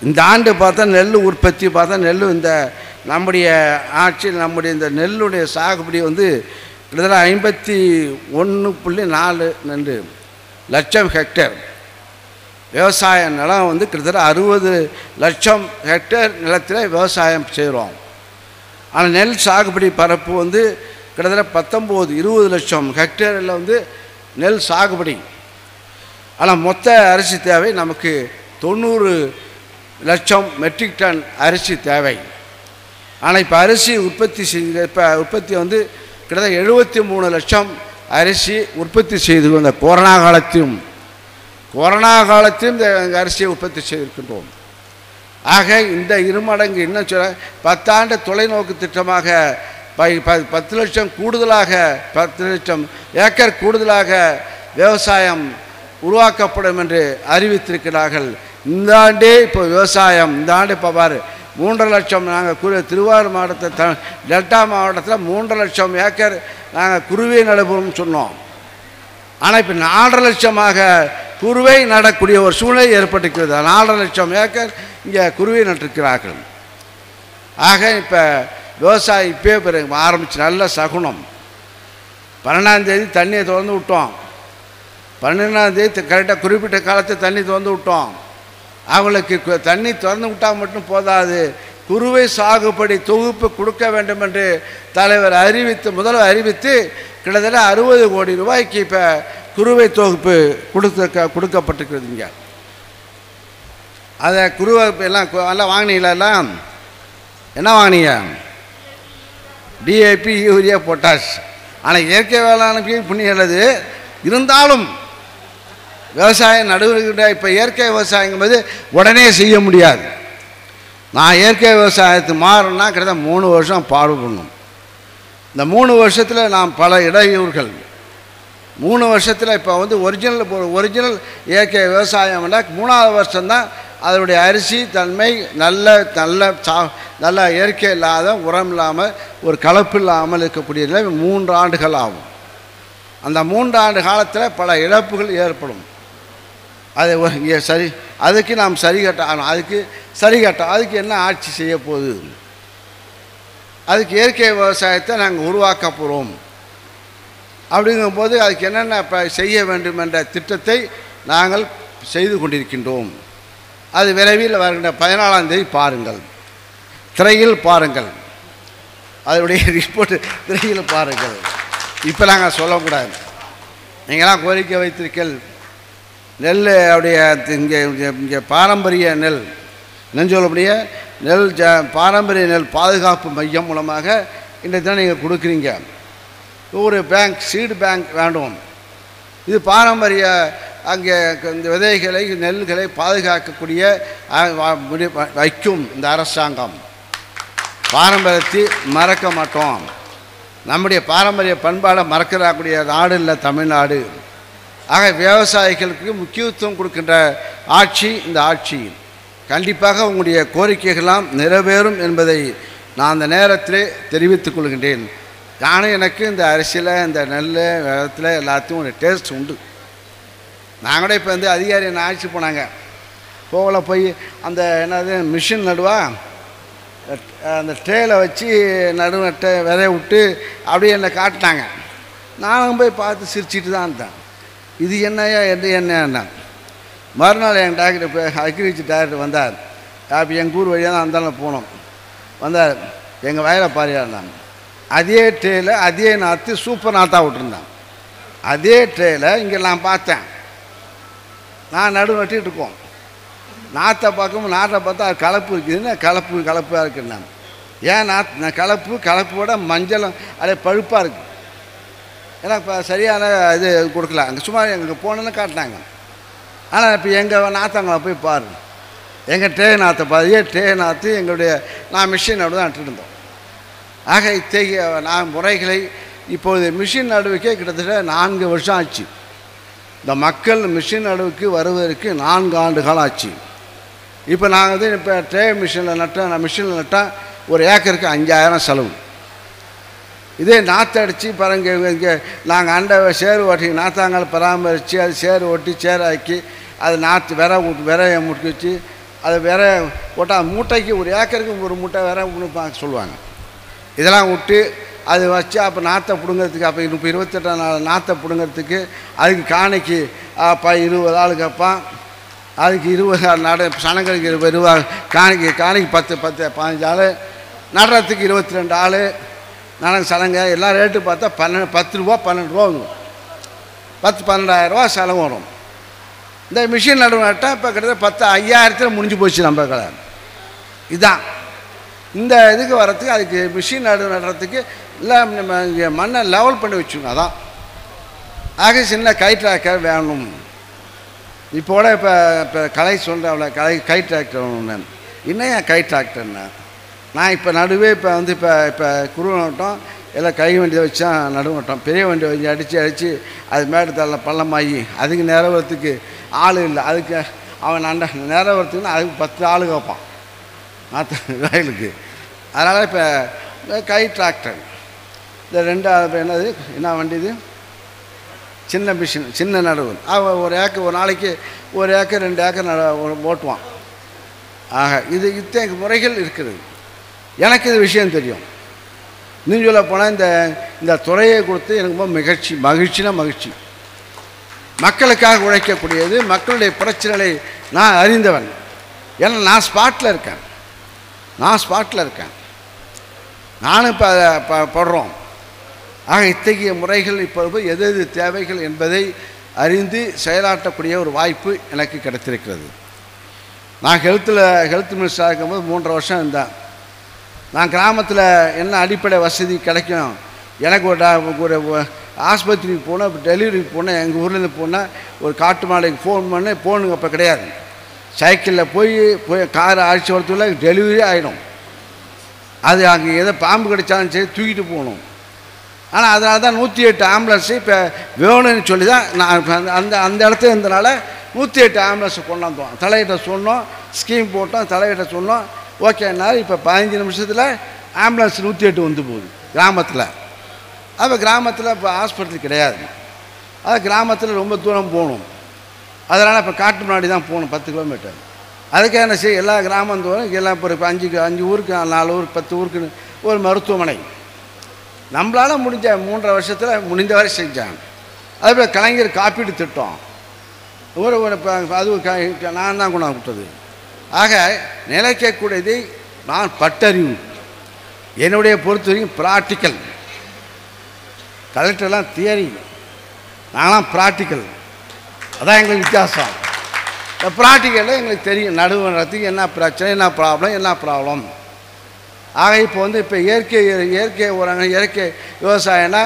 இந்த ஆண்டு பார்த்தா நெல் உற்பத்தி நெல் இந்த நம்முடைய ஆட்சியில் நம்முடைய இந்த நெல்லுடைய சாகுபடி கிட்டத்தட்ட 51.4 லட்சம் ஹெக்டேர் விவசாய நிலம் கிட்டத்தட்ட 60 லட்சம் ஹெக்டேர் நிலத்தில் விவசாயம் செய்கிறோம். ஆனால் நெல் சாகுபடி பரப்பு கிட்டத்தட்ட 19-20 லட்சம் ஹெக்டேரில் நெல் சாகுபடி. ஆனால் மொத்த அரிசி தேவை நமக்கு 90 லட்சம் மெட்ரிக் டன் அரிசி தேவை. ஆனால் இப்போ அரிசி உற்பத்தி கிட்டத்தட்ட 73 லட்சம் அரிசி உற்பத்தி செய்து இந்த கொரோனா காலத்திலும் இந்த அரிசியை உற்பத்தி செய்திருக்கின்றோம். ஆக இந்த இருமடங்கு இன்னும் 10 ஆண்டு தொலைநோக்கு திட்டமாக 10 லட்சம் கூடுதலாக 10 லட்சம் ஏக்கர் கூடுதலாக விவசாயம் உருவாக்கப்படும் என்று அறிவித்திருக்கிறார்கள். இந்த ஆண்டே இப்போ விவசாயம் இந்த ஆண்டு இப்போ பாரு 3 லட்சம் நாங்கள் திருவாரூர் மாவட்டத்தில் டெல்டா மாவட்டத்தில் 3 லட்சம் ஏக்கர் நாங்கள் குருவை நடுவோம்னு சொன்னோம். ஆனால் இப்போ 4 லட்சமாக குருவை நடக்கூடிய ஒரு சூழ்நிலை ஏற்பட்டிருக்கிறது. 4 லட்சம் ஏக்கர் இங்கே குருவை நட்டிருக்கிறார்கள். ஆக இப்போ விவசாயம் இப்போயே பிறகு ஆரம்பிச்சு நல்ல சகுனம். 12ஆம் தேதி தண்ணியை திறந்து விட்டோம். 12ஆம் தேதி கரெக்டாக குறிப்பிட்ட காலத்தை தண்ணி திறந்து விட்டோம். அவங்களுக்கு தண்ணி திறந்து விட்டால் மட்டும் போதாது, குருவை சாகுபடி தொகுப்பு கொடுக்க வேண்டும் என்று முதல்வர் அறிவித்து கிட்டத்தட்ட 60 கோடி ரூபாய்க்கு இப்போ குருவை தொகுப்பு கொடுக்கப்பட்டிருக்கிறதுங்க. அதை குருவை எல்லாம் வாங்கினீங்களா? எல்லாம் என்ன வாங்கினீங்க? DAP, urea, potash. ஆனால் இயற்கை வேளாண்மைக்கு புண்ணியது இருந்தாலும் விவசாயம் நடுவில் இப்போ இயற்கை விவசாயங்கும்போது உடனே செய்ய முடியாது. நான் இயற்கை விவசாயத்துக்கு மாறணும்னா கிட்டத்தட்ட 3 வருஷம் பாடுபடணும். இந்த 3 வருஷத்தில் நான் பல இடையூறுகள் 3 வருஷத்தில் இப்போ ஒரிஜினல் இயற்கை விவசாயம்னா 3ஆவது வருஷம்தான் அதனுடைய அரிசி தன்மை நல்ல இயற்கை இல்லாத உரம் இல்லாமல் ஒரு கலப்பு இல்லாமல் இருக்கக்கூடிய 3 ஆண்டுகள் ஆகும். அந்த 3 ஆண்டு காலத்தில் பல இழப்புகள் ஏற்படும். அது அதுக்கு நாம் அதுக்கு என்ன ஆட்சி செய்ய போகுது? அதுக்கு இயற்கை விவசாயத்தை நாங்கள் உருவாக்க போகிறோம். அப்படிங்கும்போது அதுக்கு என்னென்ன செய்ய வேண்டும் என்ற திட்டத்தை நாங்கள் செய்து கொண்டிருக்கின்றோம். அது விரைவில் வருகின்ற 14ஆம் தேதி பாருங்கள், திரையில் பாருங்கள், அதனுடைய ரிப்போர்ட் திரையில் பாருங்கள். இப்போ நாங்கள் சொல்லக்கூடாது. நீங்களாம் கோரிக்கை வைத்திருக்கீர்கள். நெல் அப்படிய இங்கே பாரம்பரிய நெல் நெஞ்சொல்லக்கூடிய பாரம்பரிய நெல் பாதுகாப்பு மையம் மூலமாக இந்த தினம் நீங்கள் கொடுக்குறீங்க. ஒரு பேங்க் சீடு பேங்க் வேண்டும். இது பாரம்பரிய அங்கே இந்த விதைகளை நெல்களை பாதுகாக்கக்கூடிய வைக்கும் இந்த அரசாங்கம். பாரம்பரியத்தை மறக்க மாட்டோம். நம்முடைய பாரம்பரிய பண்பாடை மறக்கக்கூடிய நாடு இல்லை தமிழ்நாடு. ஆக விவசாயிகளுக்கு முக்கியத்துவம் கொடுக்கின்ற ஆட்சி இந்த ஆட்சி. கண்டிப்பாக உங்களுடைய கோரிக்கைகள்லாம் நிறைவேறும் என்பதை நான் அந்த நேரத்திலே தெரிவித்துக் கொள்கின்றேன். நானும் எனக்கு இந்த அரிசியில் இந்த நெல் விதத்தில் எல்லாத்தையும் ஒரு டேஸ்ட் உண்டு. நான் கூட இப்போ வந்து அதிகாரி என்ன ஆட்சி போனாங்க, போய் அந்த என்னது மிஷின் நடுவா அந்த ட்ரேயில் வச்சு நடுநட்டை விதைய விட்டு அப்படியே என்னை காட்டினாங்க. நானும் போய் பார்த்து சிரிச்சிட்டு தான் இருந்தேன். இது என்னையா என்ன மறுநாள் எங்கள் டாக்டர் இப்போ அக்ரிகல்ச்சர் டாக்டர் வந்தார். அப்போ எங்கள் ஊர் வழியாக தான் இருந்தாலும் போனோம். வந்தார், எங்கள் வயலை பாரியாக இருந்தாங்க. அதே ட்ரேயில் அதே நாற்று சூப்பர் நாற்றாக விட்டுருந்தாங்க. அதே ட்ரேயில் இங்கே நான் பார்த்தேன். நான் நட்டுட்டு இருக்கோம். நாற்றை பார்க்கும்போது நாற்றை பார்த்தா அது கலப்பு இருக்குதுன்னு கலப்பாக இருக்குது. நான் ஏன் நான் கலப்போட மஞ்சளும் அப்படியே பழுப்பாக இருக்குது. ஏன்னா இப்போ சரியான இது கொடுக்கல. அங்கே சும்மா எங்களுக்கு போனோன்னு காட்டினாங்க. ஆனால் இப்போ எங்கள் நாற்றாங்களை போய் பாரு, எங்கள் ட்ரே நாற்றை பாதியே ட்ரே நாற்று எங்களுடைய நான் மிஷின் நடுவு தான் நட்டுருந்தோம். ஆக இத்தகைய முறைகளை இப்போது மிஷின் நடுவுக்கே கிட்டத்தட்ட 4 வருஷம் ஆச்சு. இந்த மக்கள் மிஷின் நடுவுக்கு வருவதற்கு 4 ஆண்டு காலம் ஆச்சு. இப்போ நாங்கள் வந்து இப்போ ட்ரே மிஷினில் நட்டோம். நான் மிஷினில் நட்டால் ஒரு ஏக்கருக்கு 5000 செலவு. இதே நாற்று அடித்து பாருங்க, இங்கே நாங்கள் சேறு ஓட்டி நாற்றாங்கால் பராமரித்து அது சேறு ஓட்டி சேராக்கி அது நாற்று விரையை முட்டி வச்சு அது போட்டால் மூட்டைக்கு ஒரு ஏக்கருக்கு ஒரு மூட்டை சொல்லுவாங்க. இதெல்லாம் விட்டு அது வச்சு அப்போ நாற்றை பிடுங்கிறதுக்கு அப்போ இப்போ 28 நாள் நாற்றை பிடுங்கிறதுக்கு அதுக்கு காணிக்கு அப்போ 20 ஆள் கேட்பான். அதுக்கு 20 நட சனங்களுக்கு 20 காணிக்கு 10 15 ஆள், நடுறதுக்கு 22 ஆள், நடங்க சனங்க எல்லாம் ரேட்டு பார்த்தா 10 ரூபா 12 ரூபா வரும். 10-12 ரூபா செலவு வரும். இந்த மிஷின் நடுவு நட்டால் இப்போ கிட்டத்தட்ட 5000 முடிஞ்சு போச்சு நம்ம கடை. இதுதான் இந்த இதுக்கு வரத்துக்கு அதுக்கு மிஷின் நடுறதுக்கு இல்லை நம்ம இங்கே மண்ணை லெவல் பண்ணி வச்சுக்கணும். அதான் ஆக சின்ன கை டிராக்டர் வேணும். இப்போ இப்போ கலை சொல்கிறேன் கை டிராக்டர் ஒன்று. இன்னும் கை டிராக்டர்னா நான் இப்போ நடுவே இப்போ வந்து இப்போ குரு நட்டோம் எல்லாம் கை வண்டியை வச்சா நடுவு நட்டோம். பெரிய வண்டி வண்டி அடித்து அது மேடு தள்ள பள்ளமாகி அதுக்கு நிறவரத்துக்கு ஆள் இல்லை. அதுக்கு அவன் நிறவரத்துக்குன்னா அதுக்கு 10 ஆள் கேட்பான் வயலுக்கு. அதனால் இப்போ கை டிராக்டர் இந்த 2 என்னது என்ன வண்டி இது சின்ன மிஷின் சின்ன நடுவு. அவன் ஒரு நாளைக்கு 1 ஏக்கர் 2 ஏக்கர் ஓட்டுவான். ஆக இது இத்தனை முறைகள் இருக்கிறது. எனக்கு இது விஷயம் தெரியும். இன்னும் சொல்ல போனால் இந்த துறையை கொடுத்து எனக்கு ரொம்ப மகிழ்ச்சி. மக்களுக்காக உழைக்கக்கூடியது, மக்களுடைய பிரச்சனைகளை நான் அறிந்தவன். ஏன்னா நான் ஸ்பாட்டில் இருக்கேன். நானும் இப்போ அதை படுறோம். ஆக இத்தகைய முறைகள் இப்பொழுது எது தேவைகள் என்பதை அறிந்து செயலாற்றக்கூடிய ஒரு வாய்ப்பு எனக்கு கிடைத்திருக்கிறது. நான் ஹெல்த் மினிஸ்டராக இருக்கும்போது 3 வருஷம் இருந்தேன். நான் கிராமத்தில் என்ன அடிப்படை வசதி கிடைக்கும், எனக்கு ஒரு ஆஸ்பத்திரிக்கு போனால் இப்போ டெலிவரிக்கு போனால் எங்கள் ஊர்லேருந்து போனால் ஒரு காட்டு மாலைக்கு ஃபோன் பண்ண போனுங்க. அப்போ கிடையாது. சைக்கிளில் போய் காரை அழைச்சி வரத்துக்குள்ள டெலிவரி ஆகிடும். அது அங்கே எதோ பாம்பு கிடைச்சாலும் சரி தூக்கிட்டு போகணும். ஆனால் அதனால தான் 108 ஆம்புலன்ஸு இப்போ வேணும்னு சொல்லி தான் நான் அந்த இடத்துல இருந்தனால 108 ஆம்புலன்ஸை கொண்டாந்தோம். தலையிட்ட சொன்னோம், ஸ்கீம் போட்டோம், தலையிட்ட சொன்னோம். ஓகேன்னா இப்போ 15 நிமிஷத்தில் ஆம்புலன்ஸ் 108 வந்து போகுது கிராமத்தில். அப்போ கிராமத்தில் இப்போ ஹாஸ்பிட்டல் கிடையாது. அது கிராமத்தில் ரொம்ப தூரம் போகணும். அதனால் இப்போ காட்டு முன்னாடி தான் போகணும் 10 கிலோமீட்டர். அதுக்கு என்ன செய்ய எல்லா கிராமந்தோறும் எல்லாம் இப்போ 5 ஊருக்கு 4 ஊருக்கு 10 ஊருக்குன்னு ஒரு மருத்துவமனை நம்மளால் முடிஞ்ச 3 வருஷத்தில் முடிந்தவரை செஞ்சாங்க. அதுபோல் கலைஞர் காப்பீடு திட்டம் அது நான் தான் கொண்டாந்து கொடுத்தது. ஆக நிலைக்கக்கூடியதை நான் பட்டறிவு என்னுடைய பொறுத்த வரைக்கும் ப்ராக்டிக்கல். கலெக்டர்லாம் தியரி, நாங்களாம் ப்ராக்டிக்கல். அதான் எங்களுக்கு வித்தியாசம். இந்த ப்ராக்டிக்கலில் எங்களுக்கு தெரியும் நடுவரத்துக்கு என்ன பிரச்சனை, என்ன ப்ராப்ளம். ஆக இப்போ வந்து இப்போ இயற்கை உரங்கள் இயற்கை விவசாயம்னா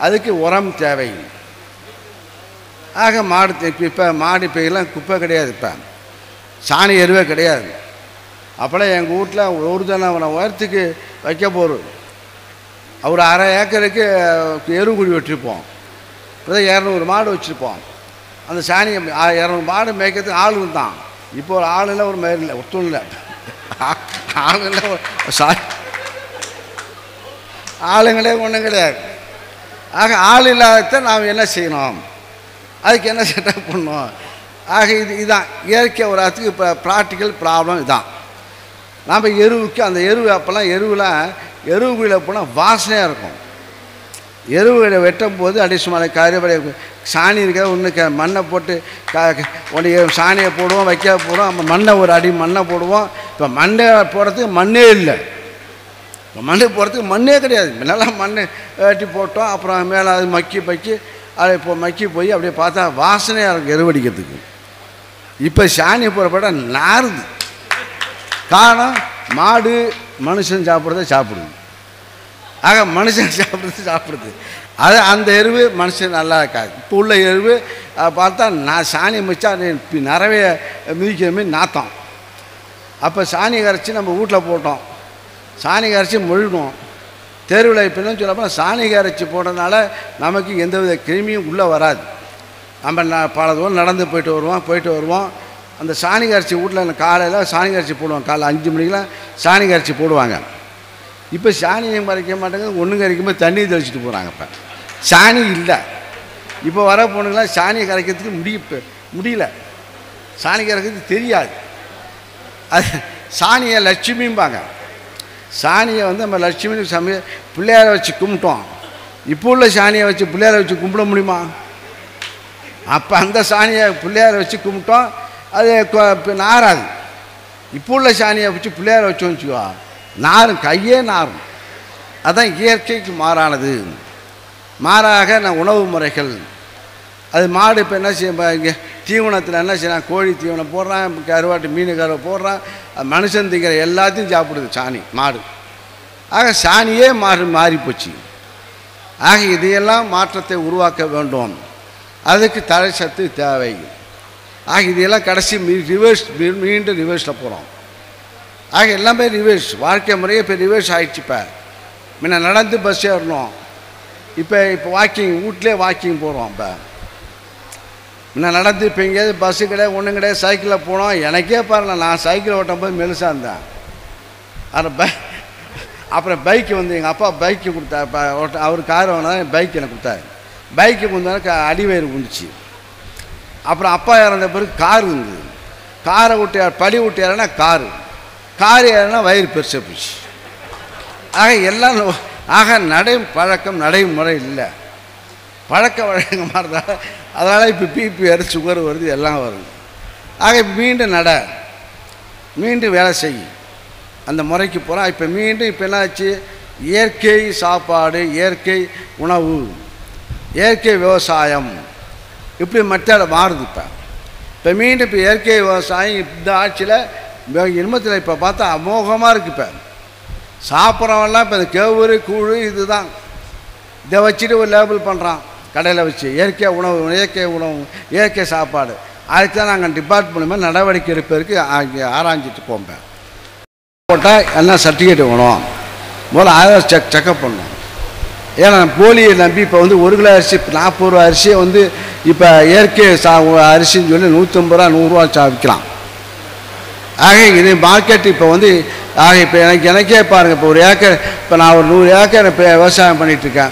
அதுக்கு உரம் தேவை. ஆக மாடு இப்போ மாடு இப்போலாம் குப்பை கிடையாது, இப்போ சாணி எருவே கிடையாது. அப்போலாம் எங்கள் வீட்டில் ஒரு தினம் உயரத்துக்கு வைக்க போகிறோம், ஒரு அரை ஏக்கருக்கு எரு குழி வெட்டிருப்போம். இப்போ 200 மாடு வச்சுருப்போம். அந்த சாணி 200 மாடு மேய்க்கிறதுக்கு ஆள் இருந்தான். இப்போ ஒரு ஆள் இல்லை, ஒரு மயிர் இல்லை, ஒருத்தம் இல்லை, ஆள் இல்லை, ஆளுங்களே ஒன்றும் கிடையாது. ஆக ஆள் இல்லாத நாம் என்ன செய்யணும், அதுக்கு என்ன செட்டப் பண்ணணும். ஆக இதுதான் இயற்கை உரத்துக்கு இப்போ ப்ராக்டிக்கல் ப்ராப்ளம் இதுதான். நாம் எருவுக்கு அந்த எருவு அப்போல்லாம் எருவுக்குள்ளே போனால் வாசனையாக இருக்கும். எருவுகளை வெட்டும் போது அடி சும்மா கருவடை சாணி இருக்கிற ஒன்று மண்ணை போட்டு ஒன்று சாணியை போடுவோம், வைக்க போடுவோம், மண்ணை ஒரு அடி மண்ணை போடுவோம். இப்போ மண்ணை போடுறதுக்கு மண்ணே இல்லை, இப்போ மண்ணை போடுறதுக்கு மண்ணே கிடையாது. நல்லா மண் வெட்டி போட்டோம், அப்புறம் மேலே அது மக்கி அதை இப்போ மக்கி போய் அப்படியே பார்த்தா வாசனையாக இருக்கும் எருவடிக்கிறதுக்கு. இப்போ சாணி போடுறப்பட நாறுது. காரணம் மாடு மனுஷன் சாப்பிட்றத சாப்பிடுது. ஆக மனுஷன் சாப்பிடுது அது அந்த எருவு மனுஷன் நல்லா இருக்காது. இப்போ உள்ள எருவு பார்த்தா நான் சாணி மிச்சா நிறைய மிதிக்கிற மாதிரி நாத்தம். அப்போ சாணி கரைச்சி நம்ம வீட்டில் போட்டோம், சாணி கரைச்சி மொழிடும். தெருவில் இப்போ என்ன சொல்லப்போனால் சாணி கரைச்சி போடுறதுனால நமக்கு எந்தவித கிருமியும் உள்ளே வராது. நம்ம பல தூரம் நடந்து போயிட்டு வருவோம். அந்த சாணி கரைச்சி வீட்டில் காலையில் சாணி கரைச்சி போடுவாங்க, காலைல 5 மணிக்கெலாம் சாணி கரைச்சி போடுவாங்க. இப்போ சாணியும் கரைக்க மாட்டாங்க, ஒன்றும் கரைக்கும்போது தண்ணி தெளிச்சிட்டு போகிறாங்க. இப்போ சாணி இல்லை. இப்போ வர பொண்ணுங்களாம் சாணியை கரைக்கிறதுக்கு முடியல, சாணி கரைக்கிறதுக்கு தெரியாது. அது சாணியை லட்சுமிம்பாங்க. சாணியை நம்ம லட்சுமி பிள்ளையாரை வச்சு கும்பிட்டோம். இப்போ உள்ள சாணியை வச்சு பிள்ளையாரை வச்சு கும்பிட முடியுமா? அப்போ அந்த சாணியை பிள்ளையாரை வச்சு கும்பிட்டோம், அது இப்போ நாராது. இப்போ உள்ள சாணியை வச்சு பிள்ளையாரை வச்சோன்னு வச்சுக்கோ, நாரும், கையே நாரும். அதுதான் இயற்கைக்கு மாறானது. மாறாக உணவு முறைகள் அது மாடு இப்போ என்ன செய்ய இங்கே தீவனத்தில் என்ன செய்யலாம், கோழி தீவனம் போடுறான், கருவாட்டு மீன் கருவை போடுறான், மனுஷன் திங்கிற எல்லாத்தையும் சாப்பிடுது சாணி மாடு. ஆக சாணியே மாறிப்போச்சு. ஆக இதையெல்லாம் மாற்றத்தை உருவாக்க வேண்டும். அதுக்கு தழை சத்து தேவை. ஆக இதையெல்லாம் கடைசி மீண்டும் ரிவர்ஸில் போகிறோம். ஆக எல்லாமே ரிவர்ஸ், வாழ்க்கை முறையே இப்போ ரிவர்ஸ் ஆகிடுச்சு. இப்போ முன்ன நடந்து பஸ் ஏறணும், இப்போ வாக்கிங், வீட்டிலே வாக்கிங் போகிறோம். இப்போ முன்ன நடந்து இப்போ எங்கேயாவது பஸ்ஸு கிடையாது, ஒன்றும் கிடையாது, சைக்கிளில் போனோம். எனக்கே பாருங்க, நான் சைக்கிள் ஓட்டும் போது மெலுசாக இருந்தேன். ஆனால் அப்புறம் பைக்கு எங்கள் அப்பா பைக்கு கொடுத்தார், அவர் கார் வாங்கினா பைக் எனக்கு கொடுத்தாரு. பைக்கு கொடுத்தாரு, அடிவயிறு விழுந்துச்சு. அப்புறம் அப்பா இறந்த பிறகு கார் இருந்தது, காரை விட்டு படி விட்டு ஏறனா கார் ஏறினா வயிறு பெருசாக போச்சு. ஆக பழக்கம் நடைமுறை இல்லை, பழக்க வழக்கம் மாறுதால் அதனால் இப்போ பிபி வருது, சுகர் வருது, எல்லாம் வருது. ஆக மீண்டும் வேலை செய்யும் அந்த முறைக்கு போகிறோம். இப்போ மீண்டும் இப்போ என்னாச்சு, இயற்கை சாப்பாடு, இயற்கை உணவு, இயற்கை விவசாயம் இப்படி மெத்தட மாறுது. இப்போ மீண்டும் இப்போ இயற்கை விவசாயம் இந்த ஆட்சியில் இன்பத்தில் இப்போ பார்த்தா அமோகமாக இருக்குது. இப்போ சாப்பிட்றவெல்லாம் இப்போ இந்த கேவுரு கூழ் இதுதான், இதை வச்சுட்டு ஒரு லேபிள் பண்ணுறான் கடையில் வச்சு, இயற்கை உணவு, இயற்கை சாப்பாடு. அதுக்கு தான் நாங்கள் டிபார்ட்மெண்ட் நடவடிக்கை எடுப்பதற்கு ஆராய்ஞ்சிட்டு போம்பேன். போட்டால் எல்லாம் சர்டிஃபிகேட் வேணும், முதல்ல ஆதார் செக்கப் பண்ணணும். ஏன்னா போலியை நம்பி இப்போ 1 கிலோ அரிசி 40 ரூபா அரிசியை இப்போ இயற்கை அரிசின்னு சொல்லி 150 ரூபா 100 ரூபா விற்கலாம். ஆக இது மார்க்கெட் இப்போ இப்போ எனக்கே பாருங்கள், இப்போ ஒரு ஏக்கர், இப்போ நான் ஒரு 100 ஏக்கர் இப்போ விவசாயம் பண்ணிகிட்ருக்கேன்.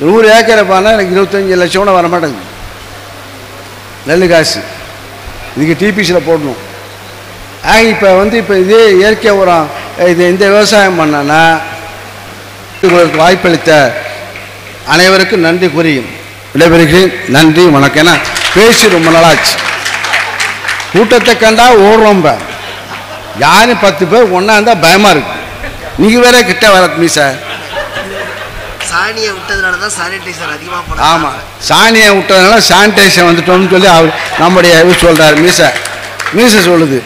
100 ஏக்கரை பார்த்தா எனக்கு 25 லட்சம் கூட வரமாட்டேங்குது நெல் காசு. இதுக்கு டிபிசியில் போடணும். ஆக இப்போ இப்போ இதே இயற்கை உரம் இந்த விவசாயம் பண்ணனா உங்களுக்கு வாய்ப்பளித்த அனைவருக்கும் நன்றி கூறியும் விடைபெறுகிறேன். நன்றி, வணக்கம். ஏன்னா பேசி ரொம்ப நாளாச்சு. கூட்டத்தை கண்டா ஓடுறோம். யாரும் 10 பேர் ஒன்றா இருந்தால் பயமாக இருக்கு. நீங்கள் வேற கிட்ட வர மீசா சாணியை விட்டதுனால தான் சானிடைசர் அதிகமாக போடுறாங்க. ஆமாம், சாணியை விட்டதுனால சானிடைசர் வந்துட்டோம்னு சொல்லி அவர் நம்முடைய இவர் சொல்கிறார். மீசை சொல்லுது.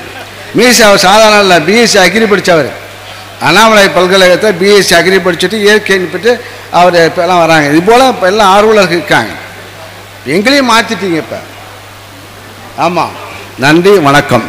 மீசை அவர் சாதாரண இல்லை, பிஎஸ்சி அக்ரி படித்தவர். அண்ணாமலை பல்கலைக்கழகத்தில் பிஎஸ்சி அக்ரி படிச்சுட்டு இயற்கைன்னு போட்டு அவர் இப்போலாம் வராங்க. இது போல் இப்போ எல்லாம் ஆர்வலர்கள் இருக்காங்க. எங்களையும் மாற்றிட்டீங்க இப்போ. ஆமாம், நன்றி, வணக்கம்.